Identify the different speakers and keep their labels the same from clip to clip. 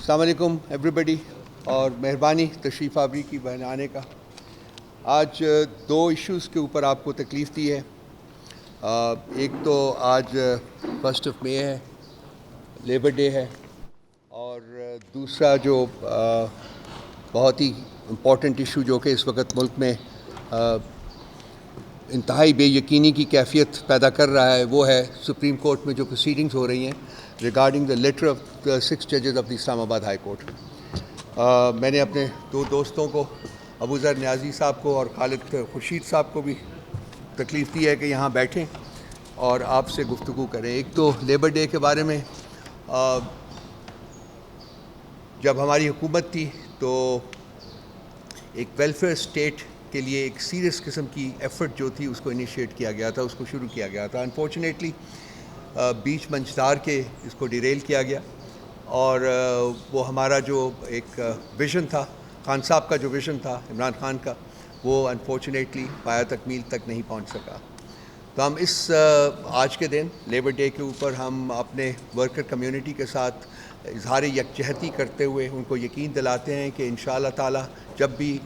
Speaker 1: السلام علیکم ایوری بڈی، اور مہربانی تشریف آوری کی بنانے کا۔ آج دو ایشوز کے اوپر آپ کو تکلیف دی ہے۔ ایک تو آج 1 مئی ہے، لیبر ڈے ہے، اور دوسرا جو بہت ہی امپورٹنٹ ایشو جو کہ اس وقت ملک میں انتہائی بے یقینی کی کیفیت پیدا کر رہا ہے، وہ ہے سپریم کورٹ میں جو پروسیڈنگز ہو رہی ہیں regarding the letter of the 6 ججز of the Islamabad high court. میں نے اپنے دو دوستوں کو، ابو ذر نیازی صاحب کو اور خالد خورشید صاحب کو بھی تکلیف دی ہے کہ یہاں بیٹھیں اور آپ سے گفتگو کریں۔ ایک تو لیبر ڈے کے بارے میں، جب ہماری حکومت تھی تو ایک ویلفیئر اسٹیٹ کے لیے ایک سیریس قسم کی ایفرٹ جو تھی اس کو انیشیٹ کیا گیا تھا، اس کو شروع کیا گیا تھا۔ انفارچونیٹلی بیچ منجدار کے اس کو ڈیریل کیا گیا، اور وہ ہمارا جو ایک ویژن تھا، خان صاحب کا جو ویژن تھا عمران خان کا، وہ انفارچونیٹلی پایہ تکمیل تک نہیں پہنچ سکا۔ تو ہم اس آج کے دن لیبر ڈے کے اوپر ہم اپنے ورکر کمیونٹی کے ساتھ اظہار یکجہتی کرتے ہوئے ان کو یقین دلاتے ہیں کہ انشاءاللہ تعالی جب بھی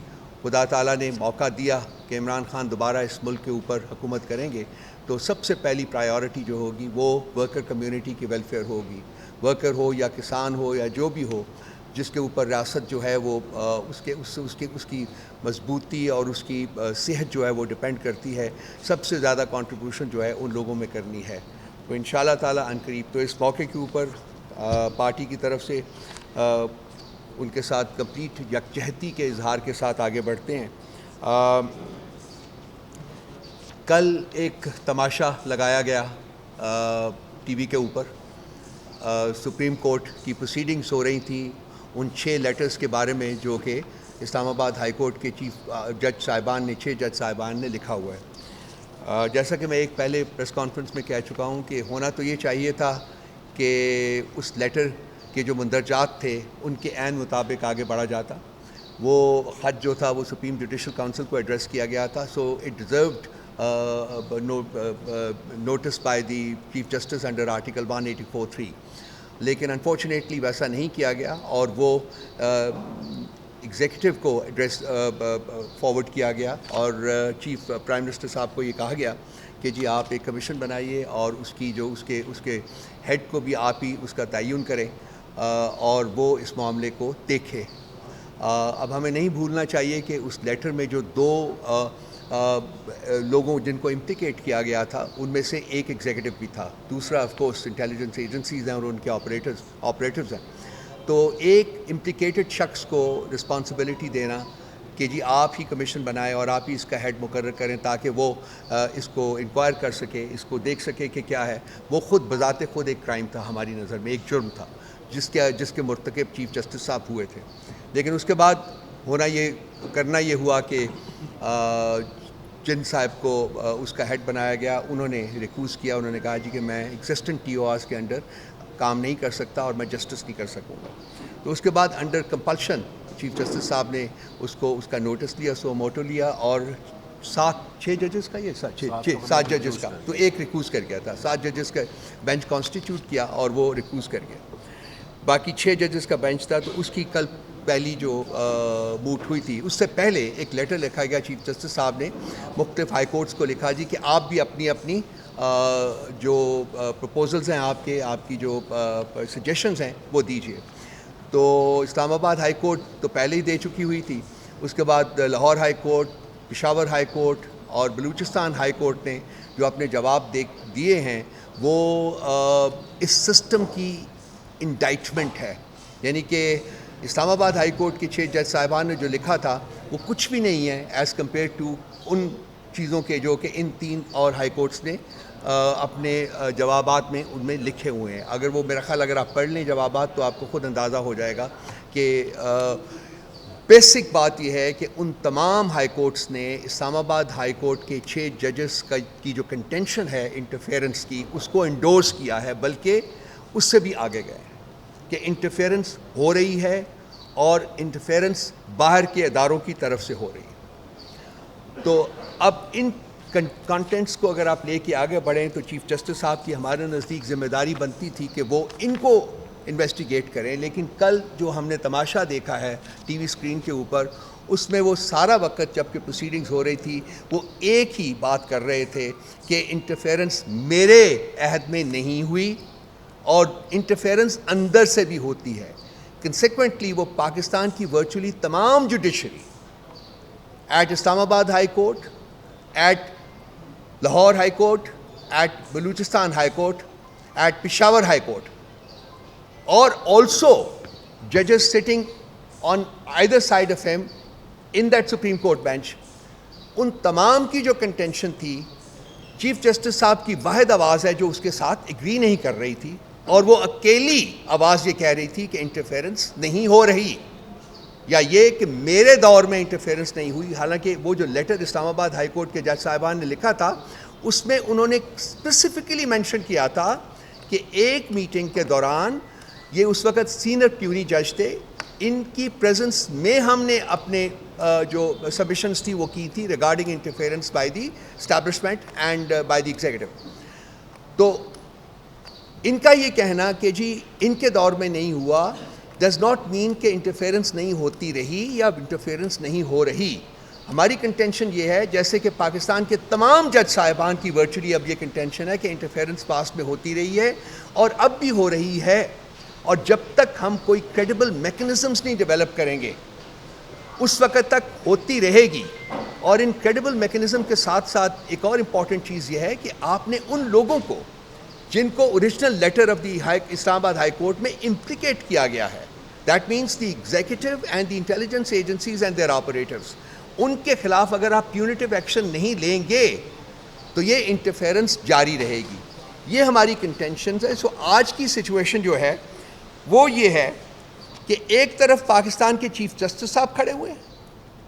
Speaker 1: خدا تعالیٰ نے موقع دیا کہ عمران خان دوبارہ اس ملک کے اوپر حکومت کریں گے، تو سب سے پہلی پرائیورٹی جو ہوگی وہ ورکر کمیونٹی کی ویلفیئر ہوگی۔ ورکر ہو یا کسان ہو یا جو بھی ہو، جس کے اوپر ریاست جو ہے وہ اس کی مضبوطی اور اس کی صحت جو ہے وہ ڈیپینڈ کرتی ہے، سب سے زیادہ کنٹریبیوشن جو ہے ان لوگوں میں کرنی ہے۔ تو انشاءاللہ تعالیٰ عنقریب تو اس موقع کے اوپر پارٹی کی طرف سے ان کے ساتھ کمپلیٹ یکجہتی کے اظہار کے ساتھ آگے بڑھتے ہیں۔ کل ایک تماشا لگایا گیا ٹی وی کے اوپر، سپریم کورٹ کی پروسیڈنگز ہو رہی تھیں ان 6 لیٹرز کے بارے میں جو کہ اسلام آباد ہائی کورٹ کے چیف جج صاحبان نے 6 جج صاحبان نے لکھا ہوا ہے۔ جیسا کہ میں ایک پہلے پریس کانفرنس میں کہہ چکا ہوں کہ ہونا تو یہ چاہیے تھا کہ اس لیٹر کے جو مندرجات تھے ان کے عین مطابق آگے بڑھا جاتا۔ وہ خط جو تھا وہ سپریم جوڈیشل کونسل کو ایڈریس کیا گیا تھا، so it deserved notice by the chief justice under article 184(3). لیکن انفارچونیٹلی ویسا نہیں کیا گیا، اور وہ ایگزیکٹو کو ایڈریس فارورڈ کیا گیا، اور چیف پرائم منسٹر صاحب کو یہ کہا گیا کہ جی آپ ایک کمیشن بنائیے اور اس کی جو اس کے ہیڈ کو بھی آپ ہی اس کا تعین کریں اور وہ اس معاملے کو دیکھے۔ اب ہمیں نہیں بھولنا چاہیے کہ اس لیٹر میں جو 2 لوگوں جن کو امپلیکیٹ کیا گیا تھا ان میں سے ایک ایگزیکٹو بھی تھا، دوسرا آف کورس انٹیلیجنس ایجنسیز ہیں اور ان کے آپریٹرز ہیں۔ تو ایک امپلیکیٹڈ شخص کو رسپانسبلٹی دینا کہ جی آپ ہی کمیشن بنائیں اور آپ ہی اس کا ہیڈ مقرر کریں تاکہ وہ اس کو انکوائر کر سکے، اس کو دیکھ سکے کہ کیا ہے، وہ خود بذات خود ایک کرائم تھا ہماری نظر میں، ایک جرم تھا جس کے مرتکب چیف جسٹس صاحب ہوئے تھے۔ لیکن اس کے بعد کرنا یہ ہوا کہ جن صاحب کو اس کا ہیڈ بنایا گیا انہوں نے ریکوز کیا، انہوں نے کہا جی کہ میں ایگزسٹنٹ ٹی او آرز کے انڈر کام نہیں کر سکتا اور میں جسٹس نہیں کر سکوں گا۔ تو اس کے بعد انڈر کمپلشن چیف جسٹس صاحب نے اس کا نوٹس لیا، سو موٹو لیا، اور 6 ججز کا یہ 7 ججز کا تو ایک ریکوز کر گیا تھا، 7 ججز کا بینچ کانسٹیٹیوٹ کیا اور وہ ریکوز کر گیا، باقی 6 ججز کا بینچ تھا۔ تو اس کی کل پہلی جو موٹ ہوئی تھی، اس سے پہلے ایک لیٹر لکھا گیا چیف جسٹس صاحب نے مختلف ہائی کورٹس کو لکھا جی کہ آپ بھی اپنی جو پروپوزلز ہیں آپ کی جو سجیشنز ہیں وہ دیجیے۔ تو اسلام آباد ہائی کورٹ تو پہلے ہی دے چکی ہوئی تھی، اس کے بعد Lahore high court, Peshawar high court اور بلوچستان ہائی کورٹ نے جو اپنے جواب دیے ہیں وہ اس سسٹم کی انڈائٹمنٹ ہے، یعنی کہ اسلام آباد ہائی کورٹ کے 6 جج صاحبان نے جو لکھا تھا وہ کچھ بھی نہیں ہے ایز کمپیئر ٹو ان چیزوں کے جو کہ ان 3 اور ہائی کورٹس نے اپنے جوابات میں ان میں لکھے ہوئے ہیں۔ اگر وہ میرا خیال اگر آپ پڑھ لیں جوابات تو آپ کو خود اندازہ ہو جائے گا کہ بیسک بات یہ ہے کہ ان تمام ہائی کورٹس نے اسلام آباد ہائی کورٹ کے 6 ججز کی جو کنٹینشن ہے انٹرفیئرنس کی اس کو انڈورس کیا ہے، بلکہ اس سے بھی آگے گئے کہ انٹرفیئرنس ہو رہی ہے اور انٹرفیئرنس باہر کے اداروں کی طرف سے ہو رہی ہے۔ تو اب ان کانٹینٹس کو اگر آپ لے کے آگے بڑھیں تو چیف جسٹس صاحب کی ہمارے نزدیک ذمہ داری بنتی تھی کہ وہ ان کو انویسٹیگیٹ کریں. لیکن کل جو ہم نے تماشا دیکھا ہے ٹی وی اسکرین کے اوپر, اس میں وہ سارا وقت جب کہ پروسیڈنگز ہو رہی تھی وہ ایک ہی بات کر رہے تھے کہ انٹرفیرنس میرے عہد میں نہیں ہوئی, اور انٹرفیرنس اندر سے بھی ہوتی ہے. کنسیکوینٹلی وہ پاکستان کی ورچولی تمام judiciary at Islamabad high court, at Lahore high court, at Balochistan high court, at Peshawar high court, اور آلسو ججز sitting on either side of him in that supreme court bench, ان تمام کی جو کنٹینشن تھی, چیف جسٹس صاحب کی واحد آواز ہے جو اس کے ساتھ ایگری نہیں کر رہی تھی, اور وہ اکیلی آواز یہ کہہ رہی تھی کہ انٹرفیرنس نہیں ہو رہی, یا یہ کہ میرے دور میں انٹرفیرنس نہیں ہوئی. حالانکہ وہ جو لیٹر اسلام آباد ہائی کورٹ کے جج صاحبان نے لکھا تھا اس میں انہوں نے اسپیسیفکلی مینشن کیا تھا کہ ایک میٹنگ کے دوران, یہ اس وقت سینئر پیونی جج تھے, ان کی پریزنس میں ہم نے اپنے جو سبمیشنز تھی وہ کی تھی regarding interference by the establishment and by the executive. تو ان کا یہ کہنا کہ جی ان کے دور میں نہیں ہوا ڈز ناٹ مین کہ انٹرفیرنس نہیں ہوتی رہی یا انٹرفیرنس نہیں ہو رہی. ہماری کنٹینشن یہ ہے, جیسے کہ پاکستان کے تمام جج صاحبان کی ورچولی اب یہ کنٹینشن ہے کہ انٹرفیرنس پاسٹ میں ہوتی رہی ہے اور اب بھی ہو رہی ہے, اور جب تک ہم کوئی کریڈیبل میکنزمز نہیں ڈیولپ کریں گے اس وقت تک ہوتی رہے گی. اور ان کریڈیبل میکنزم کے ساتھ ساتھ ایک اور امپورٹنٹ چیز یہ ہے کہ آپ نے ان لوگوں کو جن کو original letter of the Islamabad high court میں امپلیکیٹ کیا گیا ہے, that means the executive and the intelligence agencies and their operators, ان کے خلاف اگر آپ پیونیٹیو ایکشن نہیں لیں گے تو یہ انٹرفیرنس جاری رہے گی. یہ ہماری کنٹینشنز ہے. سو آج کی سچویشن جو ہے وہ یہ ہے کہ ایک طرف پاکستان کے چیف جسٹس صاحب کھڑے ہوئے ہیں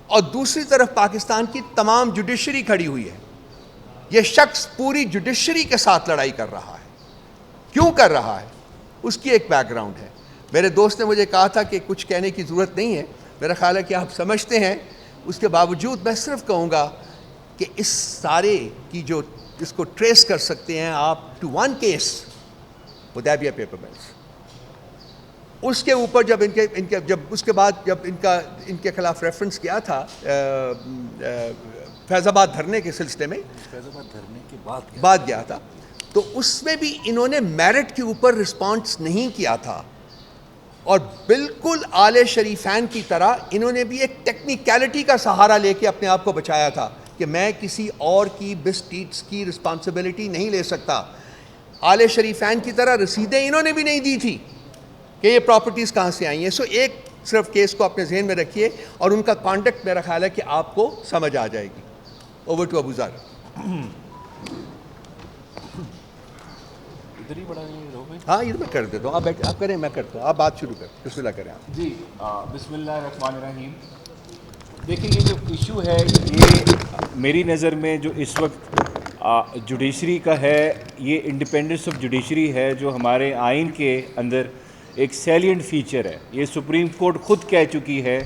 Speaker 1: اور دوسری طرف پاکستان کی تمام جوڈیشری کھڑی ہوئی ہے. یہ شخص پوری جوڈیشری کے ساتھ لڑائی کر رہا ہے. کیوں کر رہا ہے اس کی ایک بیک گراؤنڈ ہے. میرے دوست نے مجھے کہا تھا کہ کچھ کہنے کی ضرورت نہیں ہے, میرا خیال ہے کہ آپ سمجھتے ہیں. اس کے باوجود میں صرف کہوں گا کہ اس سارے کی جو اس کو ٹریس کر سکتے ہیں آپ two one case, Hudaibiya paper mills. اس کے اوپر جب جب اس کے بعد جب ان کے خلاف ریفرنس کیا تھا فیض آباد دھرنے کے سلسلے میں,
Speaker 2: فیض آباد دھرنے کے
Speaker 1: بعد گیا تھا, تو اس میں بھی انہوں نے میرٹ کے اوپر رسپانس نہیں کیا تھا, اور بالکل آل شریفین کی طرح انہوں نے بھی ایک ٹیکنیکلٹی کا سہارا لے کے اپنے آپ کو بچایا تھا کہ میں کسی اور کی بسٹیٹس کی رسپانسبلٹی نہیں لے سکتا. آل شریفین کی طرح رسیدیں انہوں نے بھی نہیں دی تھی کہ یہ پراپرٹیز کہاں سے آئی ہیں. سو ایک صرف کیس کو اپنے ذہن میں رکھیے اور ان کا کانٹیکٹ میرا خیال ہے کہ آپ کو سمجھ آ جائے گی. Over to Abuzar.
Speaker 2: ادھر ہی بڑا نہیں رہو بھائی.
Speaker 1: ہاں ادھر میں کر دیتا ہوں, آپ کریں, میں کرتا ہوں, آپ بات شروع کریں. بسم اللہ کریں آپ.
Speaker 2: جی بسم اللہ الرحمن الرحیم. دیکھیں یہ جو ایشو ہے یہ میری نظر میں جو اس وقت جوڈیشری کا ہے, یہ انڈیپینڈنس آف جوڈیشری ہے جو ہمارے آئین کے اندر ایک سیلینٹ فیچر ہے. یہ سپریم کورٹ خود کہہ چکی ہے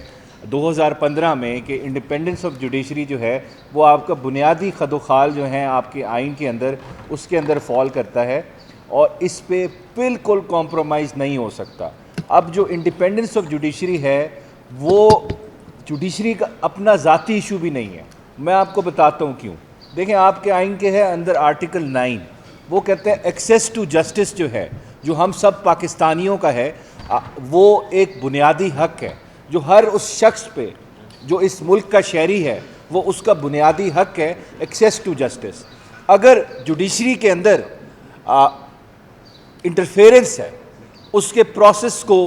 Speaker 2: 2015 میں کہ انڈیپینڈنس آف جوڈیشری جو ہے وہ آپ کا بنیادی خد و خال جو ہیں آپ کے آئین کے اندر اس کے اندر فال کرتا ہے, اور اس پہ بالکل کمپرومائز نہیں ہو سکتا. اب جو انڈیپینڈنس آف جوڈیشری ہے وہ جوڈیشری کا اپنا ذاتی ایشو بھی نہیں ہے. میں آپ کو بتاتا ہوں کیوں. دیکھیں آپ کے آئین کے ہے اندر آرٹیکل 9 وہ کہتے ہیں ایکسیس ٹو جسٹس جو ہے جو ہم سب پاکستانیوں کا ہے وہ ایک بنیادی حق ہے جو ہر اس شخص پہ جو اس ملک کا شہری ہے وہ اس کا بنیادی حق ہے ایکسیس ٹو جسٹس. اگر جوڈیشری کے اندر انٹرفیرنس ہے, اس کے پروسیس کو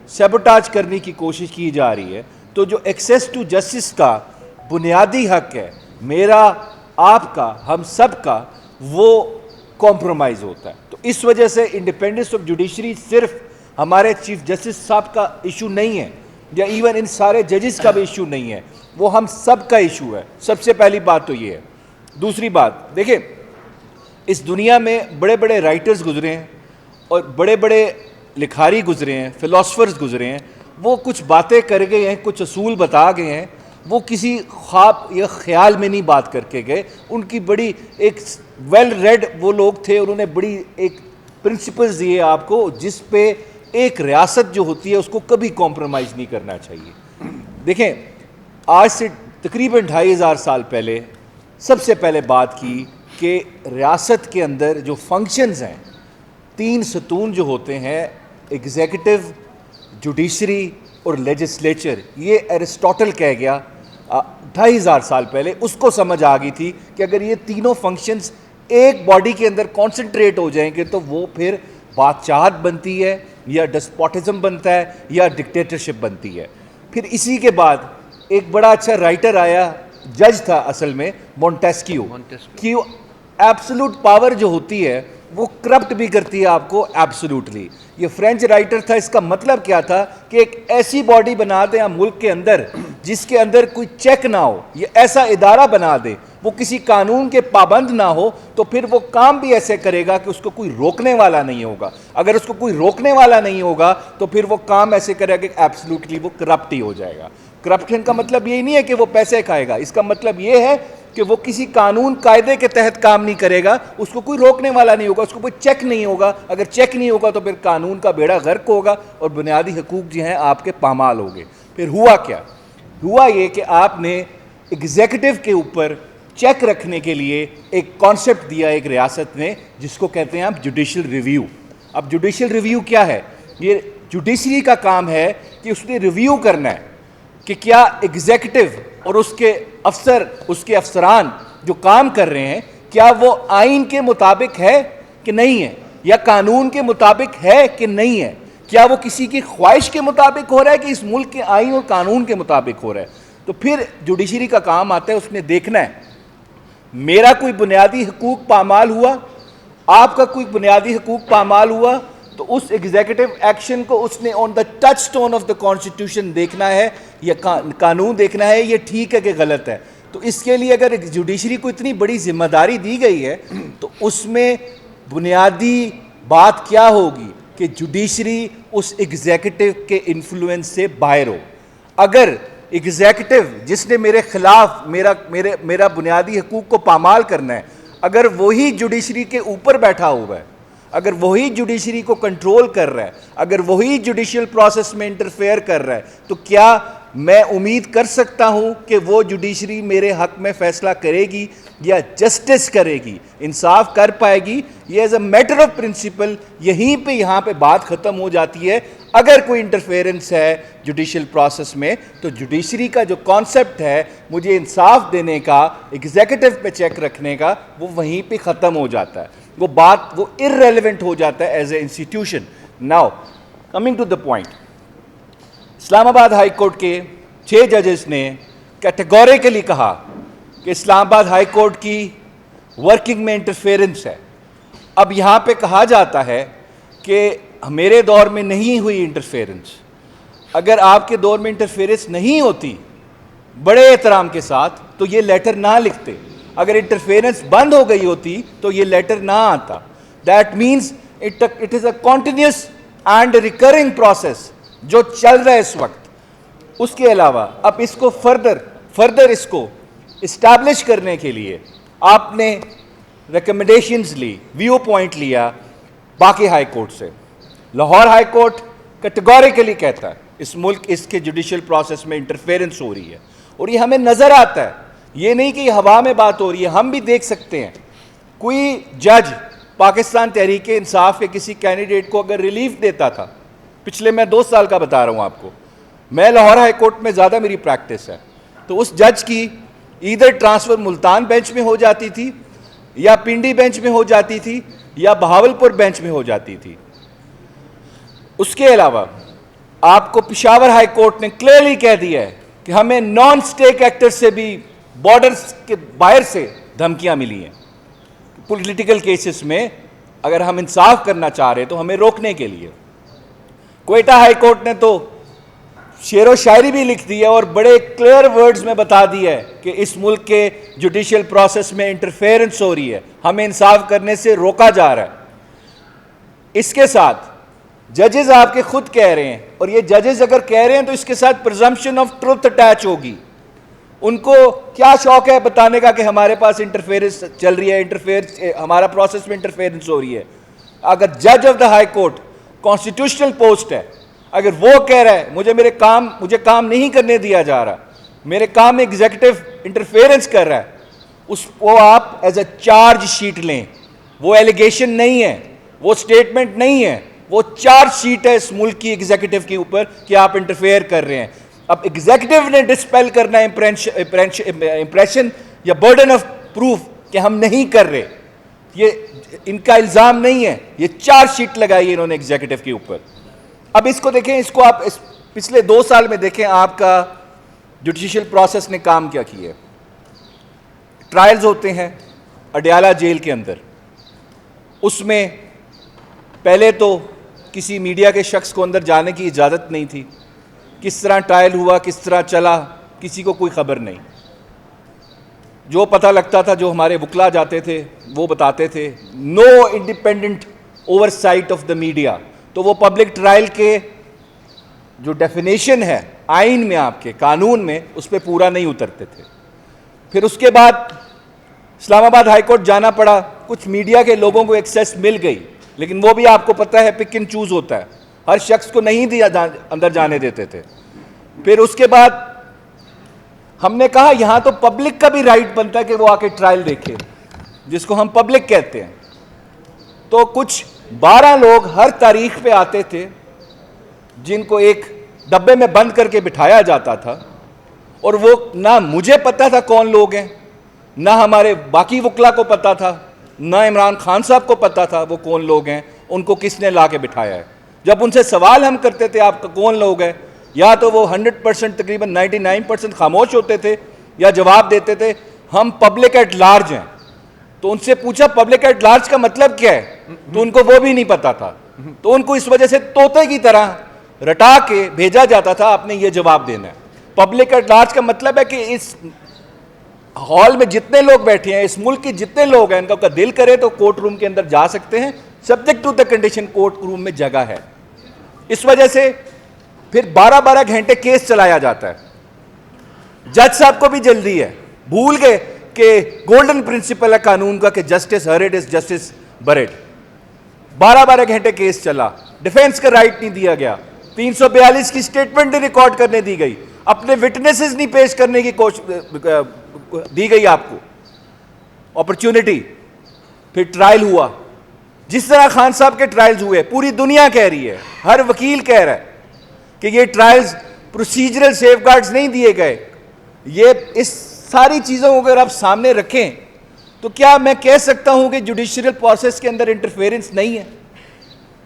Speaker 2: سیبوٹاج کرنے کی کوشش کی جا رہی ہے, تو جو ایکسیس ٹو جسٹس کا بنیادی حق ہے میرا, آپ کا, ہم سب کا, وہ کمپرومائز ہوتا ہے. تو اس وجہ سے انڈیپینڈنس آف جوڈیشری صرف ہمارے چیف جسٹس صاحب کا ایشو نہیں ہے یا ایون ان سارے ججز کا بھی ایشو نہیں ہے, وہ ہم سب کا ایشو ہے. سب سے پہلی بات تو یہ ہے. دوسری بات دیکھیں اس دنیا میں بڑے بڑے رائٹرز گزرے ہیں اور بڑے بڑے لکھاری گزرے ہیں, فلاسفرز گزرے ہیں, وہ کچھ باتیں کر گئے ہیں, کچھ اصول بتا گئے ہیں, وہ کسی خواب یا خیال میں نہیں بات کر کے گئے. ان کی بڑی ایک ویل ریڈ وہ لوگ تھے, انہوں نے بڑی ایک پرنسپلز دیے آپ کو جس پہ ایک ریاست جو ہوتی ہے اس کو کبھی کمپرومائز نہیں کرنا چاہیے. دیکھیں آج سے تقریباً 2500 سال پہلے سب سے پہلے بات کی کہ ریاست کے اندر جو فنکشنز ہیں 3 ستون جو ہوتے ہیں ایگزیکٹو, جوڈیشری اور لیجسلیچر, یہ ایرسٹوٹل کہہ گیا 2500 سال پہلے. اس کو سمجھ آ گئی تھی کہ اگر یہ تینوں فنکشنز ایک باڈی کے اندر کانسنٹریٹ ہو جائیں گے تو وہ پھر بادشاہت بنتی ہے یا ڈسپوٹزم بنتا ہے یا ڈکٹیٹرشپ بنتی ہے. پھر اسی کے بعد ایک بڑا اچھا رائٹر آیا, جج تھا اصل میں, مونٹیسکیو, کہ ایبسولوٹ پاور جو ہوتی ہے وہ کرپٹ بھی کرتی ہے آپ کو ایبسولوٹلی. یہ فرینچ رائٹر تھا. اس کا مطلب کیا تھا کہ ایک ایسی باڈی بنا دیں ہم ملک کے اندر جس کے اندر کوئی چیک نہ ہو, یہ ایسا ادارہ بنا دے وہ کسی قانون کے پابند نہ ہو, تو پھر وہ کام بھی ایسے کرے گا کہ اس کو کوئی روکنے والا نہیں ہوگا. اگر اس کو کوئی روکنے والا نہیں ہوگا تو پھر وہ کام ایسے کرے گا کہ ایبسولوٹلی وہ کرپٹ ہی ہو جائے گا. کرپشن کا مطلب یہی نہیں ہے کہ وہ پیسے کھائے گا, اس کا مطلب یہ ہے کہ وہ کسی قانون قاعدے کے تحت کام نہیں کرے گا, اس کو کوئی روکنے والا نہیں ہوگا, اس کو کوئی چیک نہیں ہوگا. اگر چیک نہیں ہوگا تو پھر قانون کا بیڑا غرق ہوگا اور بنیادی حقوق جو ہیں آپ کے پامال ہو گئے. پھر ہوا کیا؟ ہوا یہ کہ آپ نے ایگزیکٹو کے اوپر چیک رکھنے کے لیے ایک کانسیپٹ دیا ایک ریاست نے جس کو کہتے ہیں آپ جوڈیشل ریویو. اب جوڈیشل ریویو کیا ہے؟ یہ جوڈیشری کا کام ہے کہ اس نے ریویو کرنا ہے کہ کیا ایگزیکٹو اور اس کے افسر, اس کے افسران جو کام کر رہے ہیں, کیا وہ آئین کے مطابق ہے کہ نہیں ہے, یا قانون کے مطابق ہے کہ نہیں ہے, کیا وہ کسی کی خواہش کے مطابق ہو رہا ہے کہ اس ملک کے آئین اور قانون کے مطابق ہو رہا ہے. تو پھر جوڈیشری کا کام آتا ہے اس نے دیکھنا ہے میرا کوئی بنیادی حقوق پامال ہوا, آپ کا کوئی بنیادی حقوق پامال ہوا, تو اس ایگزیکٹو ایکشن کو اس نے on the touchstone of the constitution دیکھنا ہے یا قانون دیکھنا ہے یہ ٹھیک ہے کہ غلط ہے. تو اس کے لیے اگر جوڈیشری کو اتنی بڑی ذمہ داری دی گئی ہے تو اس میں بنیادی بات کیا ہوگی کہ جوڈیشری اس ایگزیکٹو کے انفلوئنس سے باہر ہو. اگر ایگزیکٹو جس نے میرے خلاف میرا بنیادی حقوق کو پامال کرنا ہے, اگر وہی جوڈیشری کے اوپر بیٹھا ہوا ہے, اگر وہی جوڈیشری کو کنٹرول کر رہا ہے, اگر وہی جوڈیشل پروسیس میں انٹرفیئر کر رہا ہے, تو کیا میں امید کر سکتا ہوں کہ وہ جوڈیشری میرے حق میں فیصلہ کرے گی یا جسٹس کرے گی, انصاف کر پائے گی؟ یہ as a matter of principle یہیں پہ یہاں پہ بات ختم ہو جاتی ہے. اگر کوئی انٹرفیئرنس ہے جوڈیشل پروسیس میں تو جوڈیشری کا جو کانسیپٹ ہے مجھے انصاف دینے کا, ایگزیکٹو پہ چیک رکھنے کا, وہ وہیں پہ ختم ہو جاتا ہے. وہ بات وہ irrelevant ہو جاتا ہے as a institution. Now coming to the point, Islamabad high court کے 6 ججز نے کیٹیگوریکلی کہا کہ اسلام آباد ہائی کورٹ کی ورکنگ میں انٹرفیئرنس ہے. اب یہاں پہ کہا جاتا ہے کہ میرے دور میں نہیں ہوئی انٹرفیئرنس. اگر آپ کے دور میں انٹرفیئرنس نہیں ہوتی بڑے احترام کے ساتھ تو یہ لیٹر نہ لکھتے. اگر انٹرفیئرنس بند ہو گئی ہوتی تو یہ لیٹر نہ آتا. That means it is a continuous and recurring process جو چل رہا ہے اس وقت. اس کے علاوہ اب اس کو فردر اس کو اسٹیبلش کرنے کے لیے آپ نے ریکمنڈیشنز لی, ویو پوائنٹ لیا باقی ہائی کورٹ سے. لاہور ہائی کورٹ کیٹیگوریکلی کہتا ہے اس ملک اس کے جوڈیشل پروسیس میں انٹرفیئرنس ہو رہی ہے, اور یہ ہمیں نظر آتا ہے, یہ نہیں کہ یہ ہوا میں بات ہو رہی ہے, ہم بھی دیکھ سکتے ہیں. کوئی جج پاکستان تحریک انصاف کے کسی کینڈیڈیٹ کو اگر ریلیف دیتا تھا, پچھلے میں 2 سال کا بتا رہا ہوں آپ کو, میں لاہور ہائی کورٹ میں زیادہ میری پریکٹس ہے, تو اس جج کی ایدر ٹرانسفر ملتان بینچ میں ہو جاتی تھی یا پنڈی بینچ میں ہو جاتی تھی یا بہاولپور بینچ میں ہو جاتی تھی. اس کے علاوہ آپ کو پشاور ہائی کورٹ نے کلیئرلی کہہ دیا ہے کہ ہمیں نان اسٹیک ایکٹر سے بھی بارڈرز کے باہر سے دھمکیاں ملی ہیں پولیٹیکل کیسز میں. اگر ہم انصاف کرنا چاہ رہے تو ہمیں روکنے کے لیے. کوئٹہ ہائی کورٹ نے تو شعر و شاعری بھی لکھ دی ہے اور بڑے کلیئر ورڈز میں بتا دیا ہے کہ اس ملک کے جوڈیشل پروسیس میں انٹرفیئرنس ہو رہی ہے, ہمیں انصاف کرنے سے روکا جا رہا ہے. اس کے ساتھ ججز آپ کے خود کہہ رہے ہیں, اور یہ ججز اگر کہہ رہے ہیں تو اس کے ساتھ پرزمپشن آف ٹروتھ اٹیچ ہوگی. ان کو کیا شوق ہے بتانے کا کہ ہمارے پاس انٹرفیئرنس چل رہی ہے, ہمارا پروسیس میں انٹرفیئرنس ہو رہی ہے. اگر جج of the high court constitutional post ہے. اگر وہ کہہ رہا ہے مجھے کام نہیں کرنے دیا جا رہا, میرے کام میں ایگزیکٹو انٹرفیئرنس کر رہا ہے, اس کو آپ ایز اے چارج شیٹ لیں. وہ ایلیگیشن نہیں ہے, وہ سٹیٹمنٹ نہیں ہے, وہ چارج شیٹ ہے اس ملک کی ایگزیکٹو کے اوپر کہ آپ انٹرفیئر کر رہے ہیں. اب ایگزیکٹو نے ڈسپیل کرنا ہے امپریشن یا برڈن آف پروف کہ ہم نہیں کر رہے. یہ ان کا الزام نہیں ہے, یہ چارج شیٹ لگائی ہے انہوں نے ایگزیکٹو کے اوپر. اب اس کو دیکھیں, اس کو آپ پچھلے 2 سال میں دیکھیں آپ کا جوڈیشل پروسیس نے کام کیا کیا ہے. ٹرائلز ہوتے ہیں اڈیالہ جیل کے اندر, اس میں پہلے تو کسی میڈیا کے شخص کو اندر جانے کی اجازت نہیں تھی. کس طرح ٹرائل ہوا, کس طرح چلا, کسی کو کوئی خبر نہیں. جو پتہ لگتا تھا, جو ہمارے وکلا جاتے تھے وہ بتاتے تھے, no independent oversight of the media. تو وہ پبلک ٹرائل کے جو ڈیفینیشن ہے آئین میں, آپ کے قانون میں, اس پہ پورا نہیں اترتے تھے. پھر اس کے بعد اسلام آباد ہائی کورٹ جانا پڑا. کچھ میڈیا کے لوگوں کو ایکسیس مل گئی, لیکن وہ بھی آپ کو پتہ ہے پک اینڈ چوز ہوتا ہے, ہر شخص کو نہیں دیا اندر جانے دیتے تھے. پھر اس کے بعد ہم نے کہا یہاں تو پبلک کا بھی رائٹ بنتا ہے کہ وہ آ کے ٹرائل دیکھے, جس کو ہم پبلک کہتے ہیں. تو کچھ 12 لوگ ہر تاریخ پہ آتے تھے جن کو ایک ڈبے میں بند کر کے بٹھایا جاتا تھا, اور وہ نہ مجھے پتا تھا کون لوگ ہیں, نہ ہمارے باقی وکلا کو پتا تھا, نہ عمران خان صاحب کو پتا تھا وہ کون لوگ ہیں, ان کو کس نے لا کے بٹھایا ہے. جب ان سے سوال ہم کرتے تھے آپ کا کون لوگ ہیں, یا تو وہ 100% تقریباً 99% خاموش ہوتے تھے یا جواب دیتے تھے ہم پبلک ایٹ لارج ہیں. تو ان سے پوچھا پبلک ایٹ لارج کا مطلب کیا ہے, تو ان کو وہ بھی نہیں پتا تھا. تو ان کو اس وجہ سے طوطے کی طرح رٹا کے بھیجا جاتا تھا, آپ نے یہ جواب دینا ہے. پبلک ایٹ لارج کا مطلب ہے کہ اس ہال میں جتنے لوگ بیٹھے ہیں, اس ملک کے جتنے لوگ ہیں, ان کا دل کرے تو کورٹ روم کے اندر جا سکتے ہیں, subject to the condition courtroom میں جگہ ہے. اس وجہ سے پھر 12 گھنٹے کیس چلایا جاتا ہے. جج صاحب کو بھی جلدی ہے, بھول گئے کہ گولڈن پرنسپل ہے قانون کا کہ justice heard is justice bird. 12 گھنٹے کیس چلا, ڈیفینس کا رائٹ نہیں دیا گیا, 342 کی سٹیٹمنٹ نہیں ریکارڈ کرنے دی گئی, اپنے وٹنسز نہیں پیش کرنے کی دی گئی آپ کو اپرچونٹی. پھر ٹرائل ہوا جس طرح خان صاحب کے ٹرائلز ہوئے, پوری دنیا کہہ رہی ہے, ہر وکیل کہہ رہا ہے کہ یہ ٹرائلز پروسیجرل سیف گارڈز نہیں دیے گئے. یہ اس ساری چیزوں کو اگر آپ سامنے رکھیں تو کیا میں کہہ سکتا ہوں کہ جوڈیشل پروسیس کے اندر انٹرفیئرنس نہیں ہے؟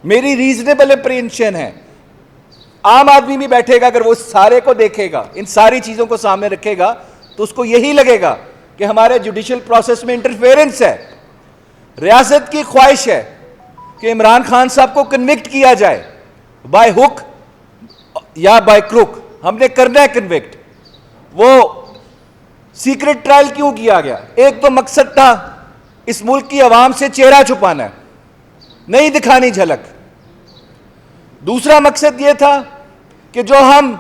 Speaker 2: میری ریزنیبل اپریہنشن ہے. عام آدمی بھی بیٹھے گا, اگر وہ سارے کو دیکھے گا, ان ساری چیزوں کو سامنے رکھے گا, تو اس کو یہی لگے گا کہ ہمارے جوڈیشل پروسیس میں انٹرفیئرنس ہے. ریاست کی خواہش ہے کہ عمران خان صاحب کو کنوکٹ کیا جائے بائی ہک یا بائی کروک. ہم نے کرنا ہے کنوکٹ. وہ سیکرٹ ٹرائل کیوں کیا گیا؟ ایک تو مقصد تھا اس ملک کی عوام سے چہرہ چھپانا ہے, نہیں دکھانی جھلک. دوسرا مقصد یہ تھا کہ جو ہم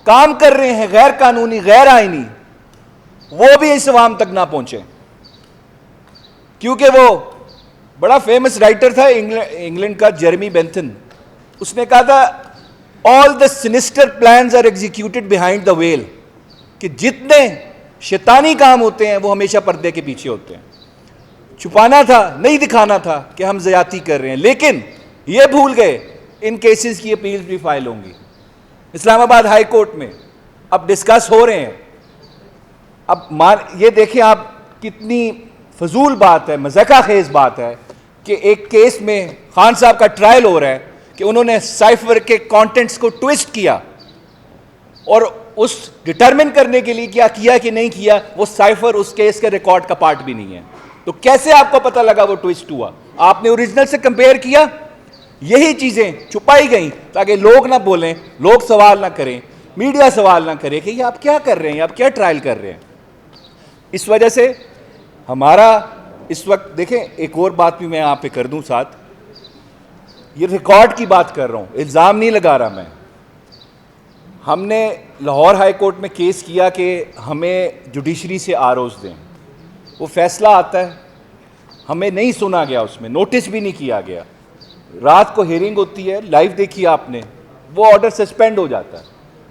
Speaker 2: کام کر رہے ہیں غیر قانونی, غیر آئینی, وہ بھی اس عوام تک نہ پہنچے. کیونکہ وہ بڑا فیمس رائٹر تھا انگلینڈ کا, جیرمی بینتھن. اس نے کہا تھا all the sinister plans are executed behind the veil, کہ جتنے شیطانی کام ہوتے ہیں وہ ہمیشہ پردے کے پیچھے ہوتے ہیں. چھپانا تھا, نہیں دکھانا تھا کہ ہم زیادتی کر رہے ہیں. لیکن یہ بھول گئے ان کیسز کی اپیلز بھی فائل ہوں گی اسلام آباد ہائی کورٹ میں, اب ڈسکس ہو رہے ہیں. اب یہ دیکھیں آپ کتنی فضول بات ہے, مذاقہ خیز بات ہے کہ ایک کیس میں خان صاحب کا ٹرائل ہو رہا ہے کہ انہوں نے سائفر کے کانٹینٹس کو ٹویسٹ کیا, اور اس ڈٹرمن کرنے کے لیے کیا کہ نہیں کیا, وہ سائفر اس کیس کے ریکارڈ کا پارٹ بھی نہیں ہے. تو کیسے آپ کو پتہ لگا وہ ٹویسٹ ہوا؟ آپ نے اوریجنل سے کمپیئر کیا. یہی چیزیں چھپائی گئیں تاکہ لوگ نہ بولیں, لوگ سوال نہ کریں, میڈیا سوال نہ کرے کہ یہ آپ کیا کر رہے ہیں, آپ کیا ٹرائل کر رہے ہیں. اس وجہ سے ہمارا اس وقت دیکھیں, ایک اور بات بھی میں آپ پہ کر دوں ساتھ, یہ ریکارڈ کی بات کر رہا ہوں, الزام نہیں لگا رہا میں. ہم نے لاہور ہائی کورٹ میں کیس کیا کہ ہمیں جوڈیشری سے آروز دیں. وہ فیصلہ آتا ہے, ہمیں نہیں سنا گیا, اس میں نوٹس بھی نہیں کیا گیا. رات کو ہیئرنگ ہوتی ہے, لائیو دیکھی آپ نے, وہ آرڈر سسپینڈ ہو جاتا ہے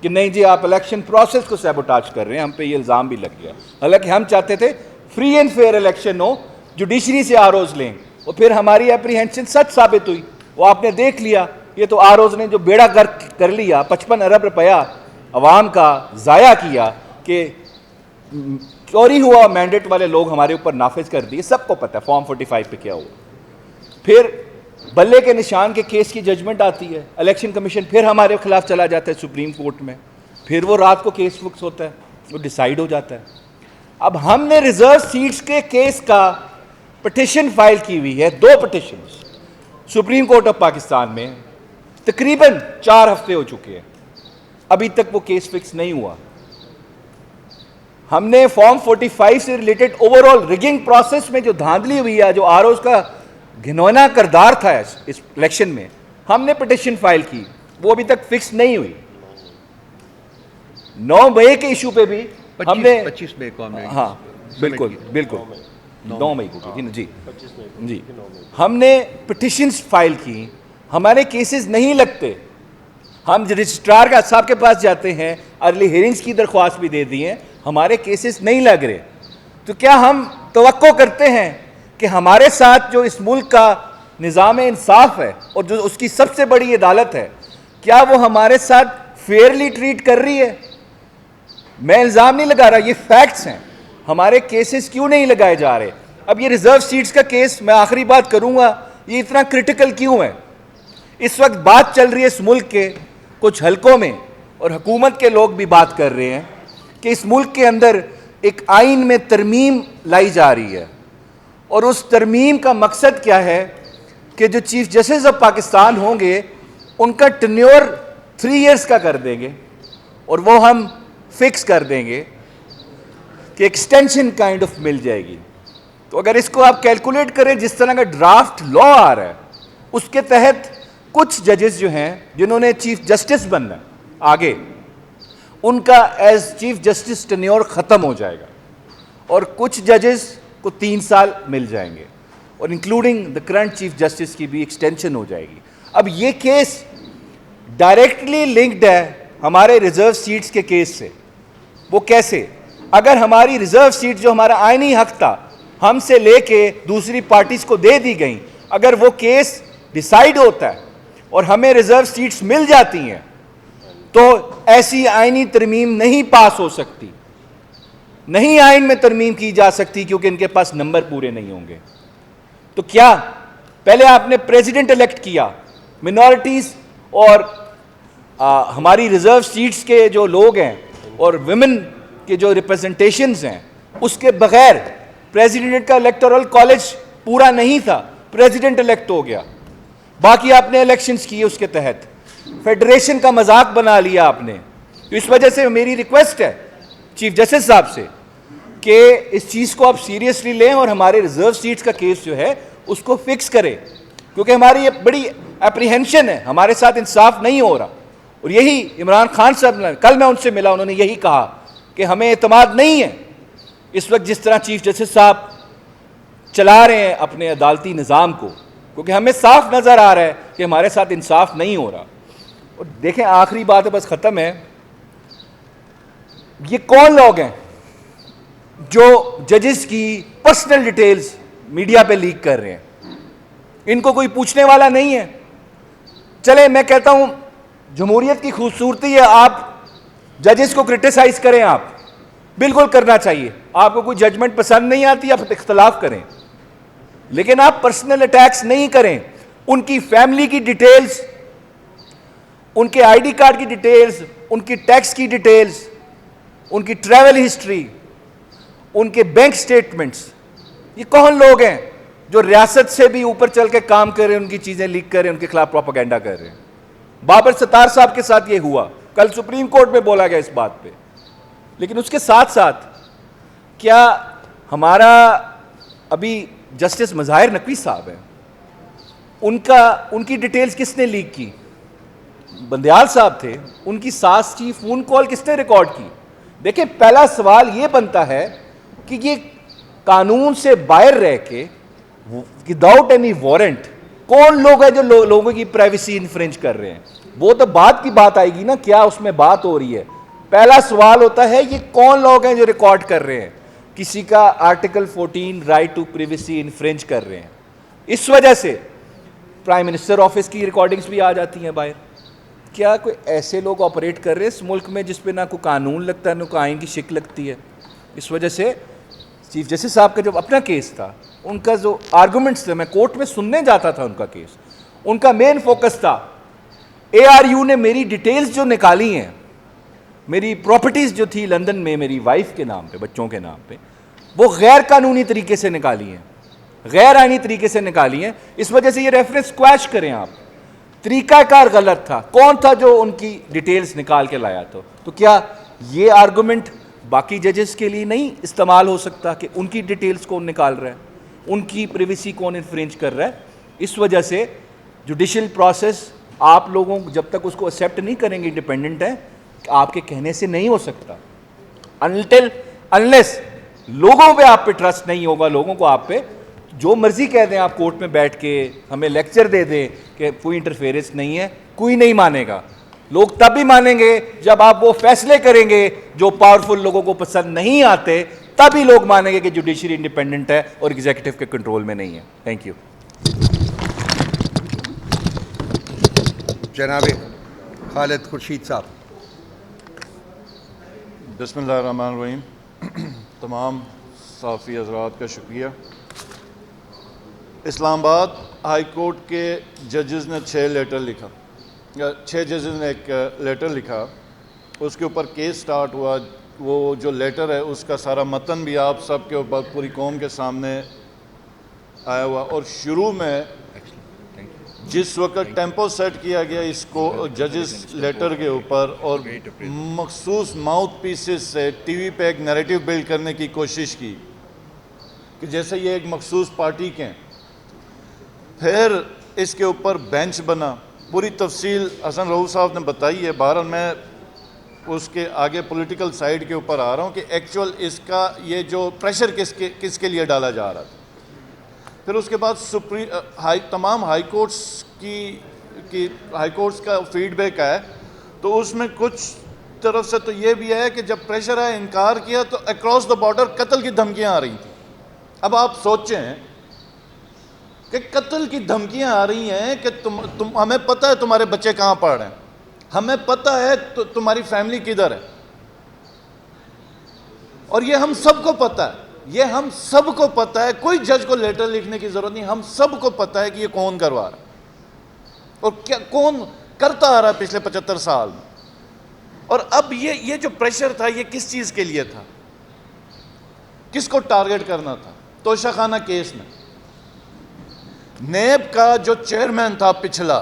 Speaker 2: کہ نہیں جی آپ الیکشن پروسیس کو سیبوٹاج کر رہے ہیں, ہم پہ یہ الزام بھی لگ گیا. حالانکہ ہم چاہتے تھے فری اینڈ فیئر الیکشن ہو, جوڈیشری سے آروز لیں, اور پھر ہماری اپریہنشن سچ ثابت ہوئی. وہ آپ نے دیکھ لیا, یہ تو آروز نے جو بیڑا کر لیا, 55 ارب روپیہ عوام کا ضائع کیا کہ چوری ہوا, مینڈیٹ والے لوگ ہمارے اوپر نافذ کر دیے, سب کو پتہ ہے فارم 45 پہ کیا ہوا. پھر بلے کے نشان کے کیس کی ججمنٹ آتی ہے, الیکشن کمیشن پھر ہمارے خلاف چلا جاتا ہے سپریم کورٹ میں, پھر وہ رات کو کیس فکس ہوتا ہے, وہ ڈیسائیڈ ہو جاتا ہے. اب ہم نے ریزرو سیٹس کے کیس کا پٹیشن فائل کی ہوئی ہے, 2 petitions supreme court of Pakistan میں, تقریباً 4 ہفتے ہو چکے ہیں, ابھی تک وہ کیس فکس نہیں ہوا. ہم نے فارم 45 سے related over all rigging process میں جو دھاندلی ہوئی ہے, جو آروز کا گھنونا کردار تھا اس الیکشن میں, ہم نے پٹیشن فائل کی, وہ ابھی تک فکس نہیں ہوئی. 9 مئی کے ایشو پہ بھی ہم نے
Speaker 1: 25 مئی کو ہم نے,
Speaker 2: ہاں بالکل 9 مئی کو جی جی ہم نے پٹیشنز فائل کی, ہمارے کیسز نہیں لگتے. ہم رجسٹرار صاحب کے پاس جاتے ہیں, ارلی ہیئرنگز کی درخواست بھی دے دی ہیں, ہمارے کیسز نہیں لگ رہے. تو کیا ہم توقع کرتے ہیں کہ ہمارے ساتھ جو اس ملک کا نظام انصاف ہے اور جو اس کی سب سے بڑی عدالت ہے, کیا وہ ہمارے ساتھ فیئرلی ٹریٹ کر رہی ہے؟ میں الزام نہیں لگا رہا, یہ فیکٹس ہیں. ہمارے کیسز کیوں نہیں لگائے جا رہے؟ اب یہ ریزرو سیٹس کا کیس, میں آخری بات کروں گا, یہ اتنا کرٹیکل کیوں ہے؟ اس وقت بات چل رہی ہے اس ملک کے کچھ حلقوں میں, اور حکومت کے لوگ بھی بات کر رہے ہیں کہ اس ملک کے اندر ایک آئین میں ترمیم لائی جا رہی ہے, اور اس ترمیم کا مقصد کیا ہے کہ جو چیف جسٹس آف پاکستان ہوں گے ان کا ٹینیور 3 ایئرس کا کر دیں گے, اور وہ ہم فکس کر دیں گے کہ ایکسٹینشن کائنڈ آف مل جائے گی. تو اگر اس کو آپ کیلکولیٹ کریں, جس طرح کا ڈرافٹ لا آ رہا ہے, اس کے تحت کچھ ججز جو ہیں جنہوں نے چیف جسٹس بننا ہے آگے, ان کا ایز چیف جسٹس ٹینیور ختم ہو جائے گا, اور کچھ ججز کو 3 سال مل جائیں گے, اور including the current chief justice کی بھی ایکسٹینشن ہو جائے گی. اب یہ کیس ڈائریکٹلی لنکڈ ہے ہمارے ریزرو سیٹس کے کیس سے. وہ کیسے؟ اگر ہماری ریزرو سیٹ جو ہمارا آئینی حق تھا ہم سے لے کے دوسری پارٹیز کو دے دی گئیں, اگر وہ کیس ڈیسائیڈ ہوتا ہے اور ہمیں ریزرو سیٹس مل جاتی ہیں, تو ایسی آئینی ترمیم نہیں پاس ہو سکتی, نہیں آئین میں ترمیم کی جا سکتی, کیونکہ ان کے پاس نمبر پورے نہیں ہوں گے. تو کیا پہلے آپ نے پریزیڈنٹ الیکٹ کیا, منورٹیز اور ہماری ریزرو سیٹس کے جو لوگ ہیں اور ویمن کے جو ریپرزنٹیشنز ہیں, اس کے بغیر پریزیڈنٹ کا الیکٹورل کالج پورا نہیں تھا, پریزیڈنٹ الیکٹ ہو گیا, باقی آپ نے الیکشنز کیے اس کے تحت, فیڈریشن کا مذاق بنا لیا آپ نے. تو اس وجہ سے میری ریکویسٹ ہے چیف جسٹس صاحب سے کہ اس چیز کو آپ سیریسلی لیں, اور ہمارے ریزرو سیٹس کا کیس جو ہے اس کو فکس کریں, کیونکہ ہماری یہ بڑی اپریہنشن ہے, ہمارے ساتھ انصاف نہیں ہو رہا. اور یہی عمران خان صاحب نے, کل میں ان سے ملا, انہوں نے یہی کہا کہ ہمیں اعتماد نہیں ہے اس وقت جس طرح چیف جسٹس صاحب چلا رہے ہیں اپنے عدالتی نظام کو, کیونکہ ہمیں صاف نظر آ رہا ہے کہ ہمارے ساتھ انصاف نہیں ہو رہا. اور دیکھیں آخری بات ہے, بس ختم ہے, یہ کون لوگ ہیں جو ججز کی پرسنل ڈیٹیلز میڈیا پہ لیک کر رہے ہیں؟ ان کو کوئی پوچھنے والا نہیں ہے. چلے میں کہتا ہوں جمہوریت کی خوبصورتی ہے, آپ ججز کو کرٹیسائز کریں, آپ بالکل کرنا چاہیے, آپ کو کوئی ججمنٹ پسند نہیں آتی آپ اختلاف کریں, لیکن آپ پرسنل اٹیکس نہیں کریں. ان کی فیملی کی ڈیٹیلز, ان کے آئی ڈی کارڈ کی ڈیٹیلز, ان کی ٹیکس کی ڈیٹیلز, ان کی ٹریول ہسٹری, ان کے بینک سٹیٹمنٹس, یہ کون لوگ ہیں جو ریاست سے بھی اوپر چل کے کام کر رہے ہیں, ان کی چیزیں لیک کر رہے ہیں, ان کے خلاف پروپیگنڈا کر رہے ہیں. بابر ستار صاحب کے ساتھ یہ ہوا, کل سپریم کورٹ میں بولا گیا اس بات پہ. لیکن اس کے ساتھ ساتھ کیا ہمارا ابھی جسٹس مظاہر نقوی صاحب ہیں, ان کی ڈیٹیلز کس نے لیک کی؟ بندیال صاحب تھے, ان کی ساس کی فون کال کس نے ریکارڈ کی؟ دیکھیں پہلا سوال یہ بنتا ہے کہ یہ قانون سے باہر رہ کے وداؤٹ اینی وارنٹ کون لوگ ہیں جو لوگوں کی پرائیویسی انفرنج کر رہے ہیں؟ وہ تو بعد کی بات آئے گی نا، کیا اس میں بات ہو رہی ہے. پہلا سوال ہوتا ہے یہ کون لوگ ہیں جو ریکارڈ کر رہے ہیں، کسی کا آرٹیکل 14 رائٹ ٹو پریویسی انفرنج کر رہے ہیں. اس وجہ سے پرائم منسٹر آفس کی ریکارڈنگز بھی آ جاتی ہیں باہر. کیا کوئی ایسے لوگ آپریٹ کر رہے ہیں اس ملک میں جس پہ نہ کوئی قانون لگتا ہے نہ کوئی آئین کی شکل لگتی ہے؟ اس وجہ سے چیف جسٹس صاحب کا جو اپنا کیس تھا، ان کا جو آرگومنٹس تھے، میں کورٹ میں سننے جاتا تھا ان کا کیس، ان کا مین فوکس تھا اے آر یو نے میری ڈیٹیلز جو نکالی ہیں، میری پراپرٹیز جو تھی لندن میں میری وائف کے نام پہ، بچوں کے نام پہ، وہ غیر قانونی طریقے سے نکالی ہیں، غیر آئینی طریقے سے نکالی ہیں. اس وجہ سے یہ ریفرنس کویش کریں آپ. طریقہ کار غلط تھا. کون تھا جو ان کی ڈیٹیلز نکال کے لایا تھا؟ تو کیا یہ آرگومنٹ باقی ججز کے لیے نہیں استعمال ہو سکتا کہ ان کی ڈیٹیلز کون نکال رہا ہے، ان کی پریویسی کون انفرنج کر رہا ہے؟ اس وجہ سے جوڈیشل پروسیس آپ لوگوں جب تک اس کو ایکسیپٹ نہیں کریں گے انڈیپینڈنٹ ہے، آپ کے کہنے سے نہیں ہو سکتا. انلیس لوگوں پہ آپ پہ ٹرسٹ نہیں ہوگا، لوگوں کو آپ پہ جو مرضی کہہ دیں آپ کورٹ میں بیٹھ کے، ہمیں لیکچر دے دیں کہ کوئی انٹرفیئرنس نہیں ہے، کوئی نہیں مانے گا. لوگ تب بھی مانیں گے جب آپ وہ فیصلے کریں گے جو پاورفل لوگوں کو پسند نہیں آتے، تب ہی لوگ مانیں گے کہ جوڈیشری انڈیپینڈنٹ ہے اور ایگزیکٹو کے کنٹرول میں نہیں ہے. Thank you.
Speaker 1: جناب خالد خورشید صاحب.
Speaker 3: بسم اللہ الرحمن الرحیم. تمام صحافی حضرات کا شکریہ. اسلام آباد ہائی کورٹ کے ججز نے 6 لیٹر لکھا، 6 ججز نے ایک لیٹر لکھا، اس کے اوپر کیس سٹارٹ ہوا. وہ جو لیٹر ہے اس کا سارا متن بھی آپ سب کے اوپر پوری قوم کے سامنے آیا ہوا. اور شروع میں جس وقت ٹیمپو سیٹ کیا گیا اس کو ججز لیٹر کے اوپر اور مخصوص ماؤتھ پیسز سے ٹی وی پہ ایک نیریٹو بلڈ کرنے کی کوشش کی کہ جیسے یہ ایک مخصوص پارٹی کے ہیں. پھر اس کے اوپر بینچ بنا. پوری تفصیل حسن رؤوف صاحب نے بتائی ہے. بہرحال میں اس کے آگے پولیٹیکل سائیڈ کے اوپر آ رہا ہوں کہ ایکچول اس کا یہ جو پریشر کس کے لیے ڈالا جا رہا تھا. پھر اس کے بعد تمام ہائی کورٹس کا فیڈ بیک ہے، تو اس میں کچھ طرف سے تو یہ بھی ہے کہ جب پریشر ہے انکار کیا تو اکراس دا بارڈر قتل کی دھمکیاں آ رہی تھیں. اب آپ سوچیں کہ قتل کی دھمکیاں آ رہی ہیں کہ ہمیں پتہ ہے تمہارے بچے کہاں پڑھ رہے ہیں، ہمیں پتہ ہے تمہاری فیملی کدھر ہے، اور یہ ہم سب کو پتہ ہے، یہ ہم سب کو پتہ ہے. کوئی جج کو لیٹر لکھنے کی ضرورت نہیں. ہم سب کو پتہ ہے کہ یہ کون کروا رہا ہے اور کیا کون کرتا آ رہا ہے پچھلے 75 سال میں. اور اب یہ جو پریشر تھا یہ کس چیز کے لیے تھا، کس کو ٹارگٹ کرنا تھا؟ توشہ خانہ کیس میں نیب کا جو چیئرمین تھا پچھلا،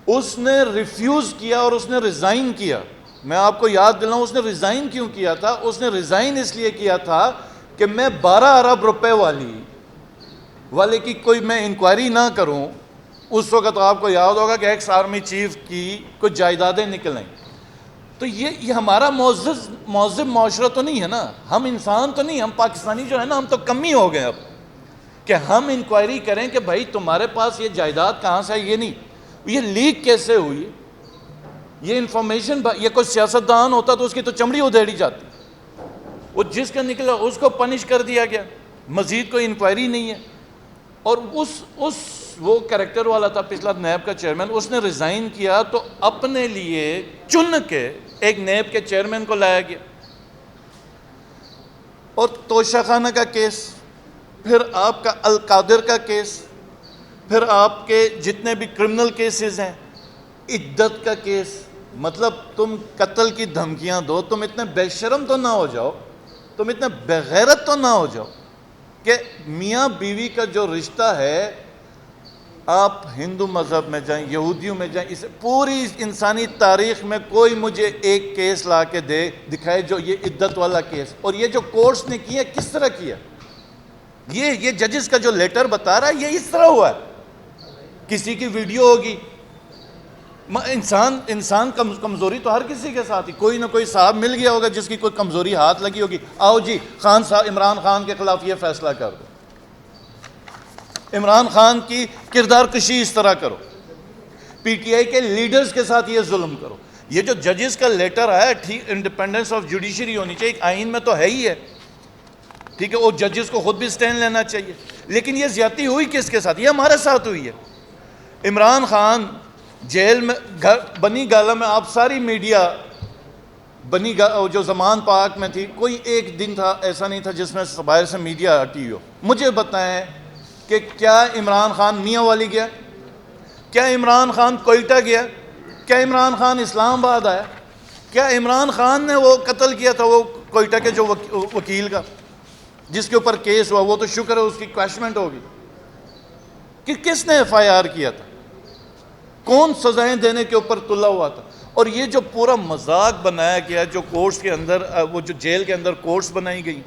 Speaker 3: اس نے ریفیوز کیا اور اس نے ریزائن کیا. میں آپ کو یاد دلاؤں اس نے ریزائن کیوں کیا تھا. اس نے ریزائن اس لیے کیا تھا کہ میں 12 ارب روپے والے کی کوئی میں انکوائری نہ کروں. اس وقت آپ کو یاد ہوگا کہ ایکس آرمی چیف کی کچھ جائیدادیں نکلیں. تو یہ ہمارا معذب معاشرہ تو نہیں ہے نا، ہم انسان تو نہیں، ہم پاکستانی جو ہے نا ہم تو کم ہی ہو گئے اب کہ ہم انکوائری کریں کہ بھائی تمہارے پاس یہ جائیداد کہاں سے ہے. یہ نہیں، یہ لیک کیسے ہوئی، یہ انفارمیشن. یہ کوئی سیاستدان ہوتا تو اس کی تو چمڑی ادھیڑی جاتی. وہ جس کا نکلا اس کو پنش کر دیا گیا، مزید کوئی انکوائری نہیں ہے. اور وہ کریکٹر والا تھا پچھلا نیب کا چیئرمین، اس نے ریزائن کیا تو اپنے لیے چن کے ایک نیب کے چیئرمین کو لایا گیا. اور توشہ خانہ کا کیس، پھر آپ کا القادر کا کیس، پھر آپ کے جتنے بھی کرمنل کیسز ہیں، عدت کا کیس. مطلب تم قتل کی دھمکیاں دو، تم اتنے بے شرم تو نہ ہو جاؤ، تم اتنے بغیرت تو نہ ہو جاؤ کہ میاں بیوی کا جو رشتہ ہے، آپ ہندو مذہب میں جائیں، یہودیوں میں جائیں، اس پوری انسانی تاریخ میں کوئی مجھے ایک کیس لا کے دکھائے جو یہ عدت والا کیس. اور یہ جو کورٹس نے کیا کس طرح کیا، یہ ججز کا جو لیٹر بتا رہا ہے یہ اس طرح ہوا ہے. کسی کی ویڈیو ہوگی، انسان کمزوری تو ہر کسی کے ساتھ ہی، کوئی نہ کوئی صاحب مل گیا ہوگا جس کی کوئی کمزوری ہاتھ لگی ہوگی، آؤ جی خان صاحب عمران خان کے خلاف یہ فیصلہ کر دو. عمران خان کی کردار کشی اس طرح کرو, پی ٹی آئی کے لیڈرز کے ساتھ یہ ظلم کرو. یہ جو ججز کا لیٹر آیا, ٹھیک انڈیپینڈنس آف جوڈیشری ہونی چاہیے, آئین میں تو ہے ہی ہے, ٹھیک ہے, وہ ججز کو خود بھی سٹینڈ لینا چاہیے, لیکن یہ زیادتی ہوئی کس کے ساتھ؟ یہ ہمارے ساتھ ہوئی ہے. عمران خان جیل میں, بنی گالہ میں, آپ ساری میڈیا جو زمان پاک میں تھی, کوئی ایک دن تھا ایسا نہیں تھا جس میں باہر سے میڈیا ہٹی ہو. مجھے بتائیں کہ کیا عمران خان میاں والی گیا؟ کیا عمران خان کوئٹہ گیا؟ کیا عمران خان اسلام آباد آیا؟ کیا عمران خان نے وہ قتل کیا تھا وہ کوئٹہ کے جو وکیل کا جس کے اوپر کیس ہوا؟ وہ تو شکر ہے اس کی کویشمنٹ ہوگی کہ کس نے ایف آئی آر کیا تھا, کون سزائیں دینے کے اوپر تلا ہوا تھا. اور یہ جو پورا مذاق بنایا گیا, جو کورٹس کے اندر, وہ جو جیل کے اندر کورٹس بنائی گئی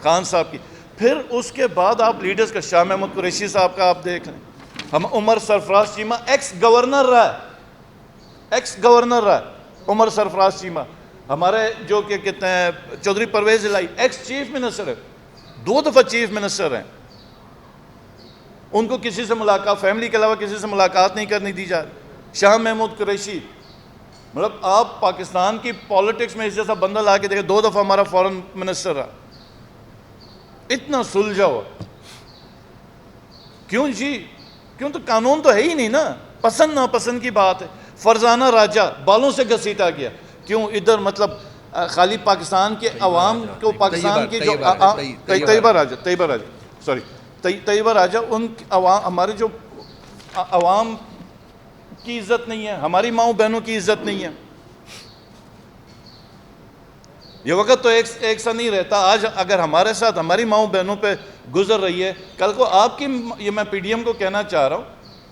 Speaker 3: خان صاحب کی, پھر اس کے بعد آپ لیڈرز کا, شاہ محمود قریشی صاحب کا آپ دیکھ لیں, ہم عمر سرفراز چیمہ ایکس گورنر رہا ہے, عمر سرفراز چیمہ. ہمارے جو کہ کہتے ہیں چودھری پرویز الہی ایکس چیف منسٹر ہے, 2 دفعہ چیف منسٹر ہیں, ان کو کسی سے ملاقات, فیملی کے علاوہ کسی سے ملاقات نہیں کرنی دی جا رہی. شاہ محمود قریشی, مطلب آپ پاکستان کی پالیٹکس میں اس جیسا بندہ لا کے دیکھیں, 2 دفعہ ہمارا فورن منسٹر رہا, اتنا سلجھا ہوا. کیوں جی؟ کیوں؟ تو قانون تو ہے ہی نہیں نا, پسند ناپسند کی بات ہے. فرزانہ راجہ بالوں سے گھسیٹا گیا, کیوں؟ ادھر مطلب خالی پاکستان کے عوام کو, پاکستان کی جو طیبہ راجہ ان عوام, ہمارے جو عوام کی عزت نہیں ہے, ہماری ماؤں بہنوں کی عزت نہیں ہے. یہ وقت تو ایک سا نہیں رہتا. آج اگر ہمارے ساتھ ہماری ماؤں بہنوں پہ گزر رہی ہے, کل کو آپ کی, یہ میں پی ڈی ایم کو کہنا چاہ رہا ہوں,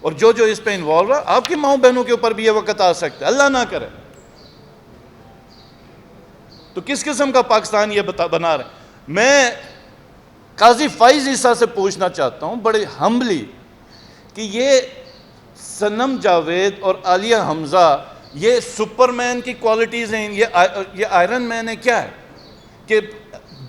Speaker 3: اور جو اس پہ انوالو ہے, آپ کی ماؤں بہنوں کے اوپر بھی یہ وقت آ سکتا ہے, اللہ نہ کرے. تو کس قسم کا پاکستان یہ بنا رہے ہیں؟ میں قاضی فائز عیسیٰ سے پوچھنا چاہتا ہوں بڑے ہمبلی کہ یہ صنم جاوید اور عالیہ حمزہ, یہ سپرمین کی کوالٹیز ہیں, یہ آئرن مین ہے, کیا ہے کہ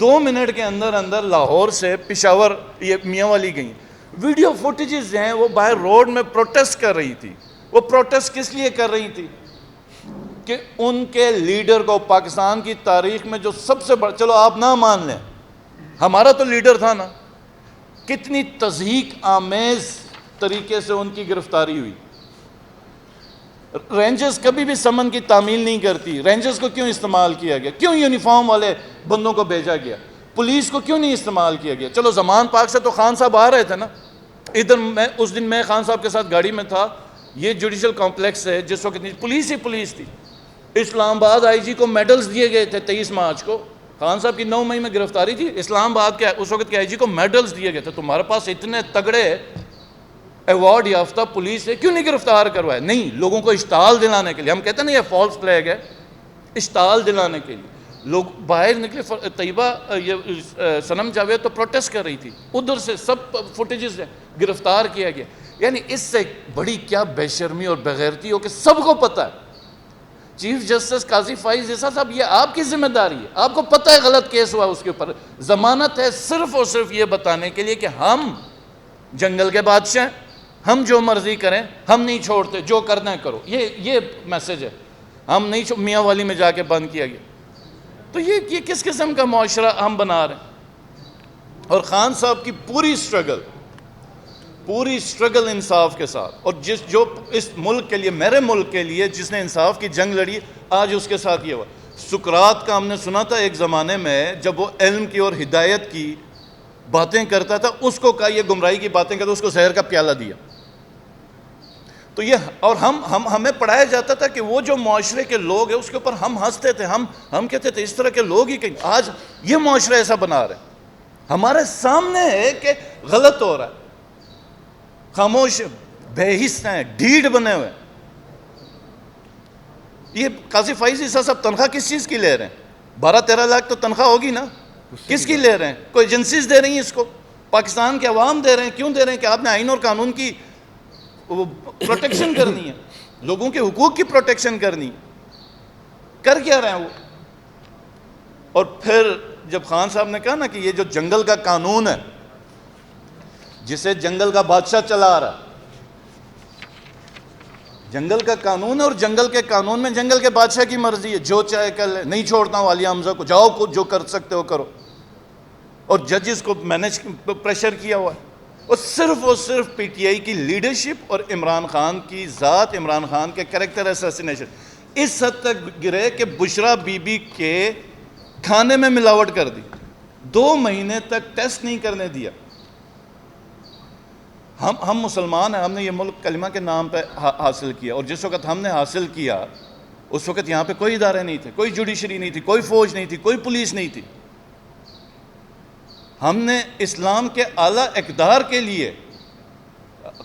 Speaker 3: 2 منٹ کے اندر لاہور سے پشاور یہ میاں والی گئیں. ویڈیو فوٹیجز ہیں, وہ باہر روڈ میں پروٹیسٹ کر رہی تھی. وہ پروٹیسٹ کس لیے کر رہی تھی؟ کہ ان کے لیڈر کو, پاکستان کی تاریخ میں جو سب سے بڑا, چلو آپ نہ مان لیں, ہمارا تو لیڈر تھا نا, کتنی تضحیک آمیز طریقے سے ان کی گرفتاری ہوئی. رینجرز کبھی بھی سمن کی تعمیل نہیں کرتی. رینجرز کو کیوں استعمال کیا گیا؟ کیوں یونیفارم والے بندوں کو بھیجا گیا؟ پولیس کو کیوں نہیں استعمال کیا گیا؟ چلو زمان پاک سے تو خان صاحب آ رہے تھے نا ادھر. اس دن میں خان صاحب کے ساتھ گاڑی میں تھا. یہ جوڈیشل کمپلیکس ہے جس وقت پولیس ہی پولیس تھی. اسلام آباد آئی جی کو میڈلز دیے گئے تھے 23 مارچ کو. خان صاحب کی 9 مئی میں گرفتاری تھی. اسلام آباد کے اس وقت کے آئی جی کو میڈلز دیے گئے تھے. تمہارے پاس اتنے تگڑے ایوارڈ یافتہ پولیس ہے, کیوں نہیں گرفتار کروایا؟ نہیں, لوگوں کو اشتعال دلانے کے لیے. ہم کہتے ہیں نا یہ فالس فلیگ ہے, اشتعال دلانے کے لیے لوگ باہر نکلے. طیبہ یہ صنم جاوید تو پروٹیسٹ کر رہی تھی, ادھر سے سب فوٹیجز ہیں, گرفتار کیا گیا. یعنی اس سے بڑی کیا بے شرمی اور بغیرتی ہو کہ سب کو پتہ ہے. چیف جسٹس قاضی فائز عیسیٰ صاحب, یہ آپ کی ذمہ داری ہے, آپ کو پتہ ہے غلط کیس ہوا, اس کے اوپر ضمانت ہے صرف اور صرف یہ بتانے کے لیے کہ ہم جنگل کے بادشاہ ہیں, ہم جو مرضی کریں, ہم نہیں چھوڑتے, جو کرنا ہے کرو. یہ میسج ہے. ہم نہیں میاں والی میں جا کے بند کیا گیا. تو یہ کس قسم کا معاشرہ ہم بنا رہے ہیں؟ اور خان صاحب کی پوری سٹرگل انصاف کے ساتھ, اور جو اس ملک کے لیے, میرے ملک کے لیے جس نے انصاف کی جنگ لڑی, آج اس کے ساتھ یہ ہوا. سقراط کا ہم نے سنا تھا ایک زمانے میں, جب وہ علم کی اور ہدایت کی باتیں کرتا تھا, اس کو کہا یہ گمراہی کی باتیں کرتا, اس کو زہر کا پیالہ دیا. تو یہ, اور ہمیں پڑھایا جاتا تھا کہ وہ جو معاشرے کے لوگ ہیں اس کے اوپر ہم ہنستے تھے, ہم کہتے تھے اس طرح کے لوگ ہی کہیں. آج یہ معاشرہ ایسا بنا رہے ہیں, ہمارے سامنے ہے کہ غلط ہو رہا ہے, خاموش بے حس ہیں, ڈھیڑ بنے ہوئے. یہ قاضی فائز عیسیٰ صاحب تنخواہ کس چیز کی لے رہے ہیں؟ 12-13 لاکھ تو تنخواہ ہوگی نا, کس کی لے رہے ہیں؟ کوئی ایجنسیز دے رہی ہیں اس کو, پاکستان کے عوام دے رہے ہیں. کیوں دے رہے ہیں؟ کہ آپ نے آئین اور قانون کی پروٹیکشن کرنی ہے, لوگوں کے حقوق کی پروٹیکشن کرنی ہے. کر کیا رہے ہیں وہ؟ اور پھر جب خان صاحب نے کہا نا کہ یہ جو جنگل کا قانون ہے, جسے جنگل کا بادشاہ چلا آ رہا. جنگل کا قانون ہے اور جنگل کے قانون میں جنگل کے بادشاہ کی مرضی ہے, جو چاہے کر لے. نہیں چھوڑتا ہوں عالیہ حمزہ کو, جاؤ جو کر سکتے ہو کرو. اور ججز کو مینیج پریشر کیا ہوا ہے, اور صرف پی ٹی آئی کی لیڈرشپ اور عمران خان کی ذات, عمران خان کے کریکٹر اسیسینیشن اس حد تک گرے کہ بشرا بی بی کے کھانے میں ملاوٹ کر دی, 2 مہینے تک ٹیسٹ نہیں کرنے دیا. ہم مسلمان ہیں, ہم نے یہ ملک کلمہ کے نام پہ حاصل کیا, اور جس وقت ہم نے حاصل کیا اس وقت یہاں پہ کوئی ادارے نہیں تھے, کوئی جوڈیشری نہیں تھی, کوئی فوج نہیں تھی, کوئی پولیس نہیں تھی. ہم نے اسلام کے اعلیٰ اقدار کے لیے,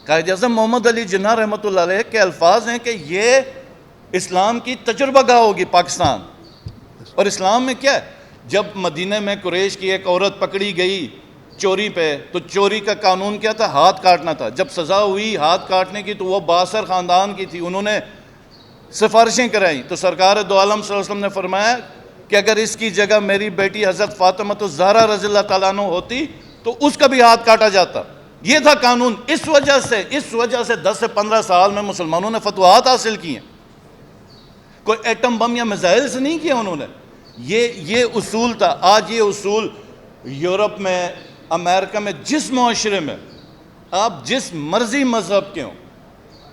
Speaker 3: قائد اعظم محمد علی جناح رحمۃ اللہ علیہ کے الفاظ ہیں کہ یہ اسلام کی تجربہ گاہ ہوگی پاکستان. اور اسلام میں کیا ہے, جب مدینہ میں قریش کی ایک عورت پکڑی گئی چوری پہ, تو چوری کا قانون کیا تھا, ہاتھ کاٹنا تھا. جب سزا ہوئی ہاتھ کاٹنے کی تو وہ بااثر خاندان کی تھی, انہوں نے سفارشیں کرائیں. تو سرکار دو عالم صلی اللہ علیہ وسلم نے فرمایا کہ اگر اس کی جگہ میری بیٹی حضرت فاطمہ الزہرا رضی اللہ تعالیٰ عنہ ہوتی تو اس کا بھی ہاتھ کاٹا جاتا. یہ تھا قانون. اس وجہ سے 10 سے 15 سال میں مسلمانوں نے فتوحات حاصل کی ہیں. کوئی ایٹم بم یا میزائل سے نہیں کیا انہوں نے. یہ اصول تھا. آج یہ اصول یورپ میں, امریکہ میں, جس معاشرے میں آپ جس مرضی مذہب کے ہوں,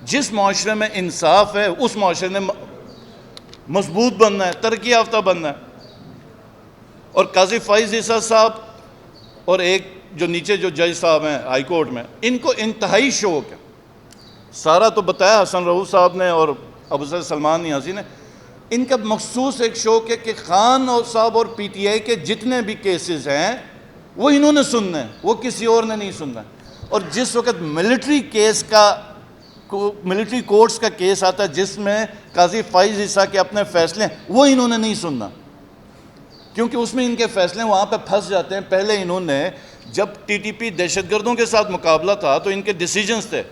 Speaker 3: جس معاشرے میں انصاف ہے اس معاشرے نے مضبوط بننا ہے, ترقی یافتہ بننا ہے. اور قاضی فائز عیسیٰ صاحب اور ایک جو نیچے جو جج صاحب ہیں ہائی کورٹ میں, ان کو انتہائی شوق ہے. سارا تو بتایا حسن رؤوف صاحب نے اور ابو سعید سلمان نیازی نے. ان کا مخصوص ایک شوق ہے کہ خان صاحب اور پی ٹی آئی کے جتنے بھی کیسز ہیں وہ انہوں نے سننا ہے, وہ کسی اور نے نہیں سننا. اور جس وقت ملٹری کورٹس کا کیس آتا ہے جس میں قاضی فائز عیسیٰ کے اپنے فیصلے ہیں, وہ انہوں نے نہیں سننا, کیونکہ اس میں ان کے فیصلے وہاں پہ پھنس جاتے ہیں. پہلے انہوں نے جب ٹی ٹی پی دہشت گردوں کے ساتھ مقابلہ تھا تو ان کے ڈیسیجنز تھے,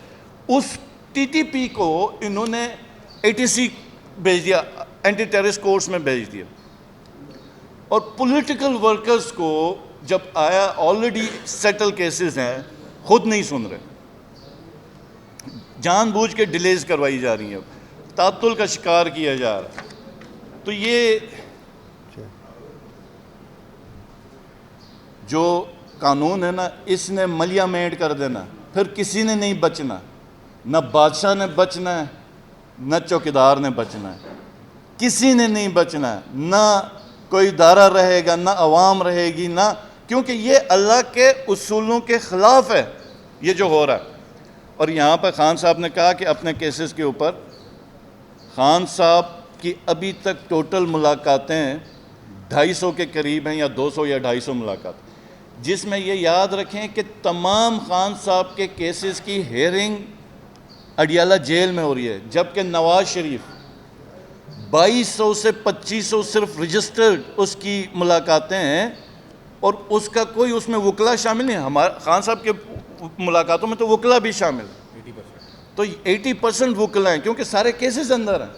Speaker 3: اس ٹی ٹی پی کو انہوں نے ATC بھیج دیا, اینٹی ٹیررسٹ کورٹس میں بھیج دیا. اور پولیٹیکل ورکرز کو جب آیا آلریڈی سیٹل کیسز ہیں, خود نہیں سن رہے, جان بوجھ کے ڈیلیز کروائی جا رہی ہیں, تعطل کا شکار کیا جا رہا ہے. تو یہ جو قانون ہے نا, اس نے ملیا میٹ کر دینا, پھر کسی نے نہیں بچنا. نہ بادشاہ نے بچنا ہے, نہ چوکیدار نے بچنا ہے, کسی نے نہیں بچنا ہے. نہ کوئی ادارہ رہے گا, نہ عوام رہے گی, نہ, کیونکہ یہ اللہ کے اصولوں کے خلاف ہے یہ جو ہو رہا ہے. اور یہاں پہ خان صاحب نے کہا کہ اپنے کیسز کے اوپر خان صاحب کی ابھی تک ٹوٹل ملاقاتیں 250 کے قریب ہیں, یا 200 یا 250 ملاقات, جس میں یہ یاد رکھیں کہ تمام خان صاحب کے کیسز کی ہیئرنگ اڈیالہ جیل میں ہو رہی ہے, جبکہ نواز شریف 2200 سے 2500 صرف رجسٹرڈ اس کی ملاقاتیں ہیں, اور اس کا کوئی اس میں وکلا شامل نہیں. ہمارے خان صاحب کے ملاقاتوں میں تو وکلا بھی شامل ہے, تو 80% وکلا ہیں کیونکہ سارے کیسز اندر ہیں.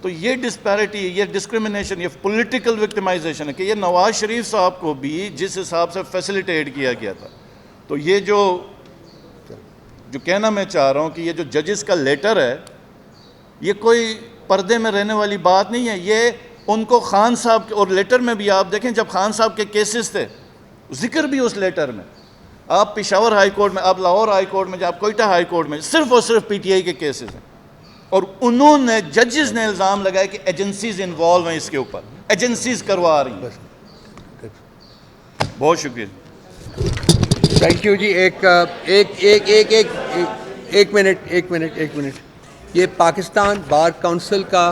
Speaker 3: تو یہ ڈسپیرٹی, یہ ڈسکریمنیشن, یہ پولیٹیکل وکٹمائزیشن ہے کہ یہ نواز شریف صاحب کو بھی جس حساب سے فیسیلیٹیٹ کیا گیا تھا. تو یہ جو کہنا میں چاہ رہا ہوں کہ یہ جو ججز کا لیٹر ہے, یہ کوئی پردے میں رہنے والی بات نہیں ہے. یہ ان کو خان صاحب کے, اور لیٹر میں بھی آپ دیکھیں جب خان صاحب کے کیسز تھے, ذکر بھی اس لیٹر میں, آپ پشاور ہائی کورٹ میں, آپ لاہور ہائی کورٹ میں, آپ کوئٹہ ہائی کورٹ میں, صرف اور صرف پی ٹی آئی کے کیسز ہیں. اور انہوں نے, ججز نے الزام لگایا کہ ایجنسیز انوالو ہیں اس کے اوپر, ایجنسیز کروا رہی ہیں. بہت شکریہ.
Speaker 1: تھینک یو جی. ایک منٹ. یہ پاکستان بار کونسل کا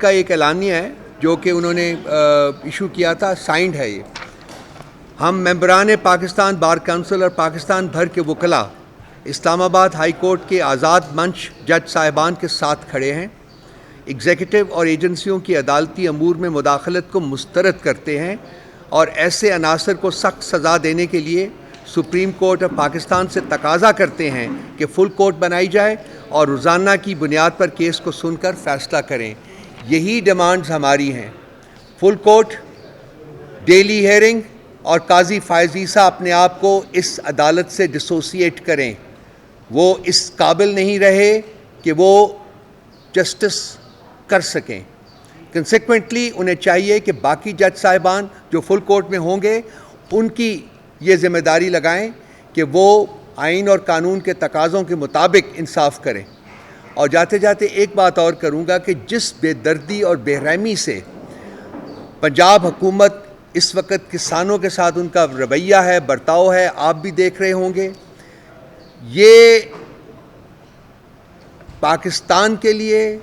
Speaker 1: ایک اعلانیہ ہے جو کہ انہوں نے ایشو کیا تھا, سائنڈ ہے یہ. ہم ممبران پاکستان بار کونسل اور پاکستان بھر کے وکلاء اسلام آباد ہائی کورٹ کے آزاد منچ جج صاحبان کے ساتھ کھڑے ہیں. ایگزیکٹو اور ایجنسیوں کی عدالتی امور میں مداخلت کو مسترد کرتے ہیں اور ایسے عناصر کو سخت سزا دینے کے لیے سپریم کورٹ آف پاکستان سے تقاضا کرتے ہیں کہ فل کورٹ بنائی جائے اور روزانہ کی بنیاد پر کیس کو سن کر فیصلہ کریں. یہی ڈیمانڈز ہماری ہیں. فل کورٹ, ڈیلی ہیئرنگ, اور قاضی فائز عیسیٰ اپنے آپ کو اس عدالت سے ڈسوسیٹ کریں. وہ اس قابل نہیں رہے کہ وہ جسٹس کر سکیں. کنسیکوینٹلی انہیں چاہیے کہ باقی جج صاحبان جو فل کورٹ میں ہوں گے ان کی یہ ذمہ داری لگائیں کہ وہ آئین اور قانون کے تقاضوں کے مطابق انصاف کریں. اور جاتے جاتے ایک بات اور کروں گا کہ جس بے دردی اور بے رحمی سے پنجاب حکومت اس وقت کسانوں کے ساتھ ان کا رویہ ہے, برتاؤ ہے, آپ بھی دیکھ رہے ہوں گے, یہ پاکستان کے لیے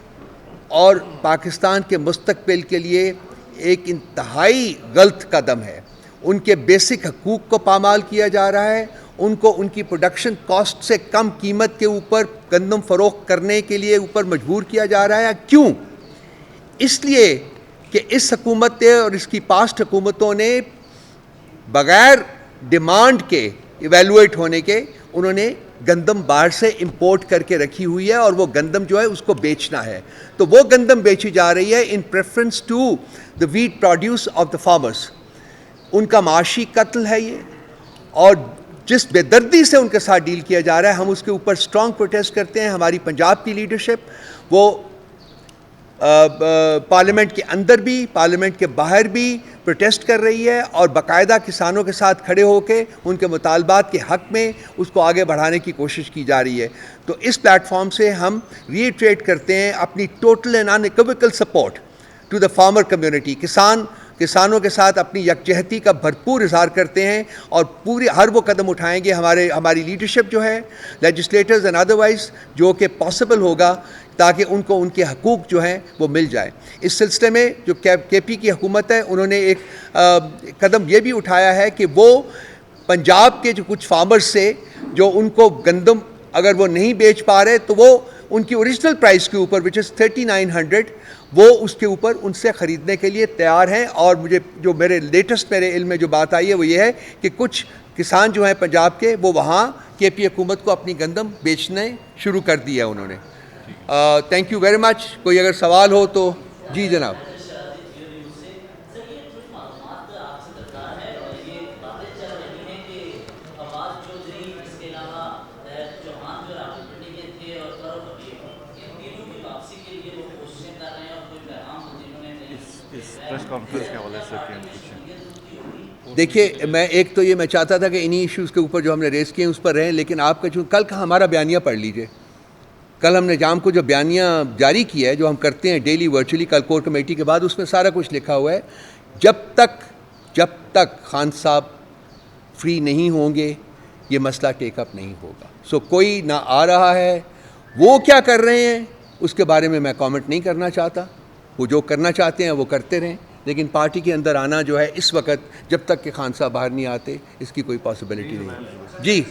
Speaker 1: اور پاکستان کے مستقبل کے لیے ایک انتہائی غلط قدم ہے. ان کے بیسک حقوق کو پامال کیا جا رہا ہے. ان کو ان کی پروڈکشن کاسٹ سے کم قیمت کے اوپر گندم فروخت کرنے کے لیے اوپر مجبور کیا جا رہا ہے. کیوں؟ اس لیے کہ اس حکومت نے اور اس کی پاسٹ حکومتوں نے بغیر ڈیمانڈ کے ایویلویٹ ہونے کے انہوں نے گندم باہر سے امپورٹ کر کے رکھی ہوئی ہے اور وہ گندم جو ہے اس کو بیچنا ہے. تو وہ گندم بیچی جا رہی ہے in preference to the wheat produce of the farmers. ان کا معاشی قتل ہے یہ, اور جس بے دردی سے ان کے ساتھ ڈیل کیا جا رہا ہے ہم اس کے اوپر اسٹرانگ پروٹیسٹ کرتے ہیں. ہماری پنجاب کی لیڈرشپ وہ پارلیمنٹ کے اندر بھی پارلیمنٹ کے باہر بھی پروٹیسٹ کر رہی ہے اور باقاعدہ کسانوں کے ساتھ کھڑے ہو کے ان کے مطالبات کے حق میں اس کو آگے بڑھانے کی کوشش کی جا رہی ہے. تو اس پلیٹ فارم سے ہم ریٹریٹ کرتے ہیں اپنی total and unequivocal support to the farmer community. کسانوں کے ساتھ اپنی یکجہتی کا بھرپور اظہار کرتے ہیں اور پوری ہر وہ قدم اٹھائیں گے ہماری لیڈرشپ جو ہے, لیجسلیٹرز اینڈ ادروائز, جو کہ پاسبل ہوگا تاکہ ان کو ان کے حقوق جو ہیں وہ مل جائیں. اس سلسلے میں جو کے پی کی حکومت ہے انہوں نے ایک قدم یہ بھی اٹھایا ہے کہ وہ پنجاب کے جو کچھ فارمرز سے جو ان کو گندم اگر وہ نہیں بیچ پا رہے تو وہ ان کی اوریجنل پرائس کے اوپر وچ از 3900 وہ اس کے اوپر ان سے خریدنے کے لیے تیار ہیں. اور مجھے جو میرے علم میں جو بات آئی ہے وہ یہ ہے کہ کچھ کسان جو ہیں پنجاب کے وہ وہاں کے پی حکومت کو اپنی گندم بیچنے شروع کر دی ہے انہوں نے. Thank you very much. کوئی اگر سوال ہو تو جی جناب. دیکھیے میں ایک تو یہ میں چاہتا تھا کہ انہی ایشوز کے اوپر جو ہم نے ریز کیے ہیں اس پر رہیں, لیکن آپ کا جو کل کا ہمارا بیانیہ پڑھ لیجئے. کل ہم نے جام کو جو بیانیہ جاری کیا ہے جو ہم کرتے ہیں ڈیلی ورچولی کل کور کمیٹی کے بعد, اس میں سارا کچھ لکھا ہوا ہے. جب تک خان صاحب فری نہیں ہوں گے یہ مسئلہ ٹیک اپ نہیں ہوگا. سو کوئی نہ آ رہا ہے, وہ کیا کر رہے ہیں اس کے بارے میں میں کامنٹ نہیں کرنا چاہتا. وہ جو کرنا چاہتے ہیں وہ کرتے رہیں, لیکن پارٹی کے اندر آنا جو ہے اس وقت جب تک کہ خان صاحب باہر نہیں آتے اس کی کوئی پاسبلٹی نہیں. جی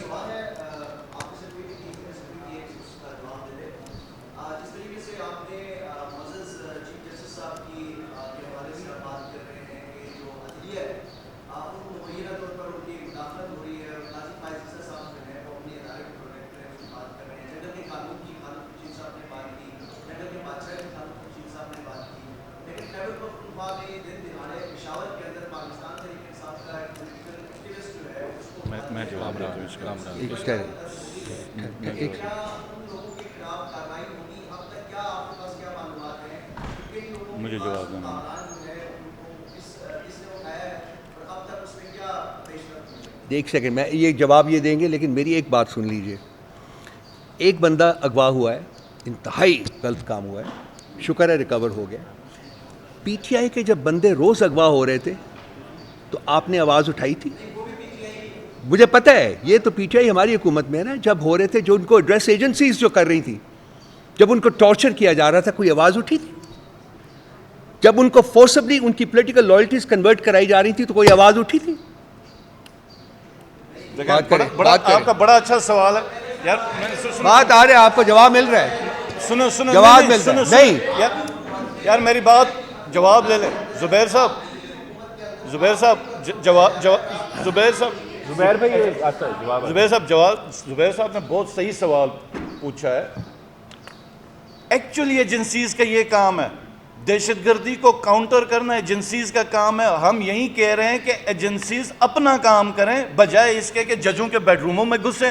Speaker 3: میں جواب دیتا ہوں اس کا. مجھے جواب دینا.
Speaker 1: ایک سیکنڈ, میں یہ جواب یہ دیں گے لیکن میری ایک بات سن لیجئے. ایک بندہ اغوا ہوا ہے, انتہائی غلط کام ہوا ہے, شکر ہے ریکور ہو گیا. پی ٹی آئی کے جب بندے روز اغوا ہو رہے تھے تو آپ نے آواز اٹھائی تھی؟ مجھے پتہ ہے یہ تو پی ٹی آئی ہماری حکومت میں ہے نا. جب ہو رہے تھے جو ان کو ایڈریس ایجنسیز جو کر رہی تھی, جب ان کو ٹارچر کیا جا رہا تھا, کوئی آواز اٹھی تھی؟ جب ان کو فورسبلی ان کی پولیٹیکل لائلٹیز کنورٹ کرائی جا رہی تھی تو کوئی آواز اٹھی تھی؟
Speaker 3: آپ کا بڑا اچھا سوال ہے یار.
Speaker 1: بات آ رہا ہے, آپ کو جواب مل رہا ہے.
Speaker 3: سنو
Speaker 1: جواب مل رہا ہے. نہیں
Speaker 3: یار میری بات جواب لے لیں. زبیر صاحب زبیر صاحب نے بہت صحیح سوال پوچھا ہے. ایکچولی ایجنسیز کا یہ کام ہے, دہشت گردی کو کاؤنٹر کرنا ایجنسیز کا کام ہے. ہم یہی کہہ رہے ہیں کہ ایجنسیز اپنا کام کریں بجائے اس کے کہ ججوں کے بیڈ روموں میں گھسیں,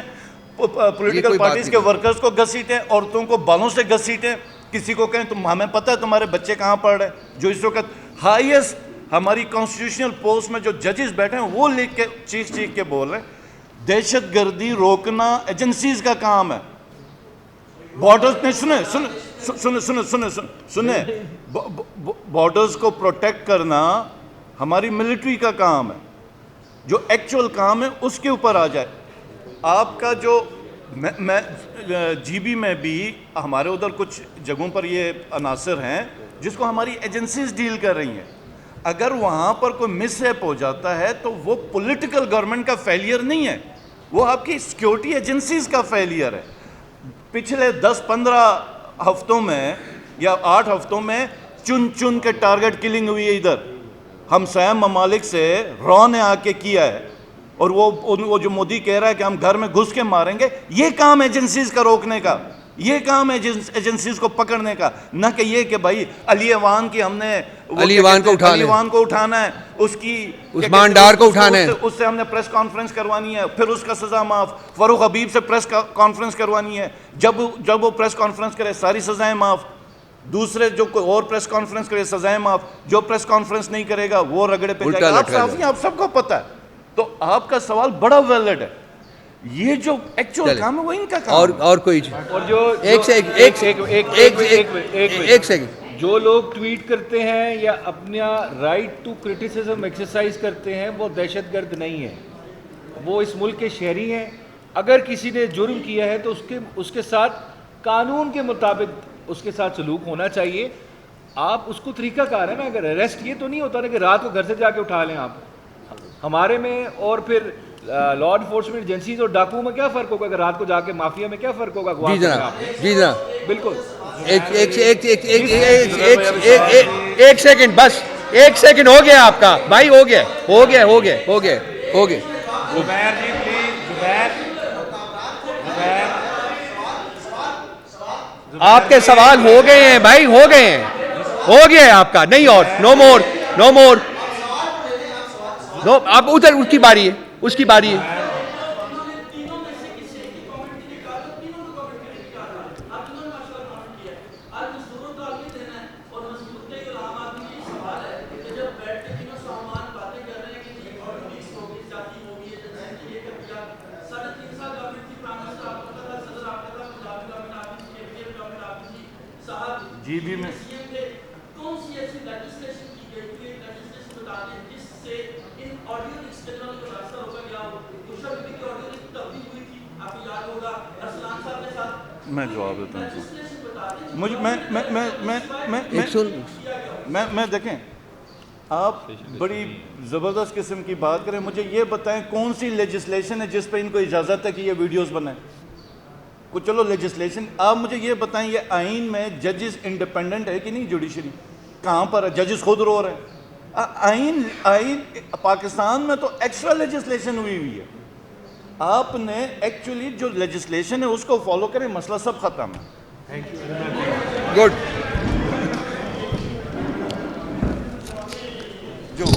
Speaker 3: پولیٹیکل پارٹیز کے ورکرز کو گھسیٹیں, عورتوں کو بالوں سے گھسیٹیں, کسی کو کہیں تم ہمیں پتہ ہے تمہارے بچے کہاں پڑھ رہے ہیں. جو اس وقت ہائیسٹ ہماری کانسٹیٹیوشنل پوسٹ میں جو ججز بیٹھے ہیں وہ لکھ کے چیخ کے بول رہے ہیں دہشت گردی روکنا ایجنسیز کا کام ہے. بارڈرز نے سنیں بارڈرز کو پروٹیکٹ کرنا ہماری ملٹری کا کام ہے. جو ایکچول کام ہے اس کے اوپر آ جائے. آپ کا جو میں جی بی میں بھی ہمارے ادھر کچھ جگہوں پر یہ عناصر ہیں جس کو ہماری ایجنسیز ڈیل کر رہی ہیں. اگر وہاں پر کوئی مس ہیپ ہو جاتا ہے تو وہ پولیٹیکل گورنمنٹ کا فیلئر نہیں ہے, وہ آپ کی سیکیورٹی ایجنسیز کا فیلئر ہے. پچھلے 10-15 ہفتوں میں یا 8 ہفتوں میں چن کے ٹارگٹ کلنگ ہوئی ہے ادھر. ہمسایہ ممالک سے را نے آ کے کیا ہے, اور وہ جو مودی کہہ رہا ہے کہ ہم گھر میں گھس کے ماریں گے, یہ کام ایجنسیز کا روکنے کا, یہ کام ہے ایجنسیز کو پکڑنے کا, نہ کہ یہ کہ بھائی علی ایوان کی ہم نے
Speaker 1: علی ایوان
Speaker 3: کو اٹھانا ہے, اس کی
Speaker 1: عثمان ڈار کو اٹھانا ہے,
Speaker 3: اس سے ہم نے پریس کانفرنس کروانی ہے, پھر اس کا سزا معاف. فاروق حبیب سے پریس کانفرنس کروانی ہے, جب وہ پریس کانفرنس کرے ساری سزائیں معاف. دوسرے جو کوئی اور پریس کانفرنس کرے سزائیں معاف. جو پریس کانفرنس نہیں کرے گا وہ رگڑے پہ جائے گا. آپ سب کو پتہ ہے. تو آپ کا سوال بڑا ویلڈ ہے. یہ جو ایکچوئل کام ہے وہ ان کا کام ہے.
Speaker 1: اور کوئی
Speaker 2: اور جو
Speaker 1: ایک سیکنڈ
Speaker 2: جو لوگ ٹویٹ کرتے ہیں یا اپنا رائٹ ٹو کرٹیسزم ایکسرسائز کرتے ہیں وہ دہشت گرد نہیں ہیں, وہ اس ملک کے شہری ہیں. اگر کسی نے جرم کیا ہے تو اس کے ساتھ قانون کے مطابق اس کے ساتھ سلوک ہونا چاہیے. آپ اس کو طریقہ کار ہے نا, اگر اریسٹ یہ تو نہیں ہوتا نا کہ رات کو گھر سے جا کے اٹھا لیں آپ. ہمارے میں اور پھر لا انفورسمنٹ ایجنسیز اور ڈاکو میں کیا فرق ہوگا, اگر رات کو جا کے مافیا میں کیا فرق ہوگا.
Speaker 1: جی جناب
Speaker 2: بالکل.
Speaker 1: ایک سیکنڈ بس, ایک سیکنڈ ہو گیا آپ کا بھائی, ہو گیا.
Speaker 2: زبیر جی پلیز,
Speaker 1: آپ کے سوال ہو گئے ہیں بھائی, ہو گیا ہے آپ کا, نہیں اور نو مور. اب ادھر اس کی باری ہے.
Speaker 3: جی بھی میں جواب دیتا ہوں. میں دیکھیں آپ بڑی زبردست قسم کی بات کریں. مجھے یہ بتائیں کون سی لیجسلیشن ہے جس پہ ان کو اجازت ہے کہ یہ ویڈیوز بنائیں. چلو لیجسلیشن, آپ مجھے یہ بتائیں یہ آئین میں ججز انڈیپینڈنٹ ہے کہ نہیں, جوڈیشری کہاں پر ہے؟ ججز خود رو رہے ہیں. آئین پاکستان میں تو ایکسٹرا لیجسلیشن ہوئی ہے. آپ نے ایکچولی جو لیجسلیشن ہے اس کو فالو کریں, مسئلہ سب ختم ہے.
Speaker 1: گڈ.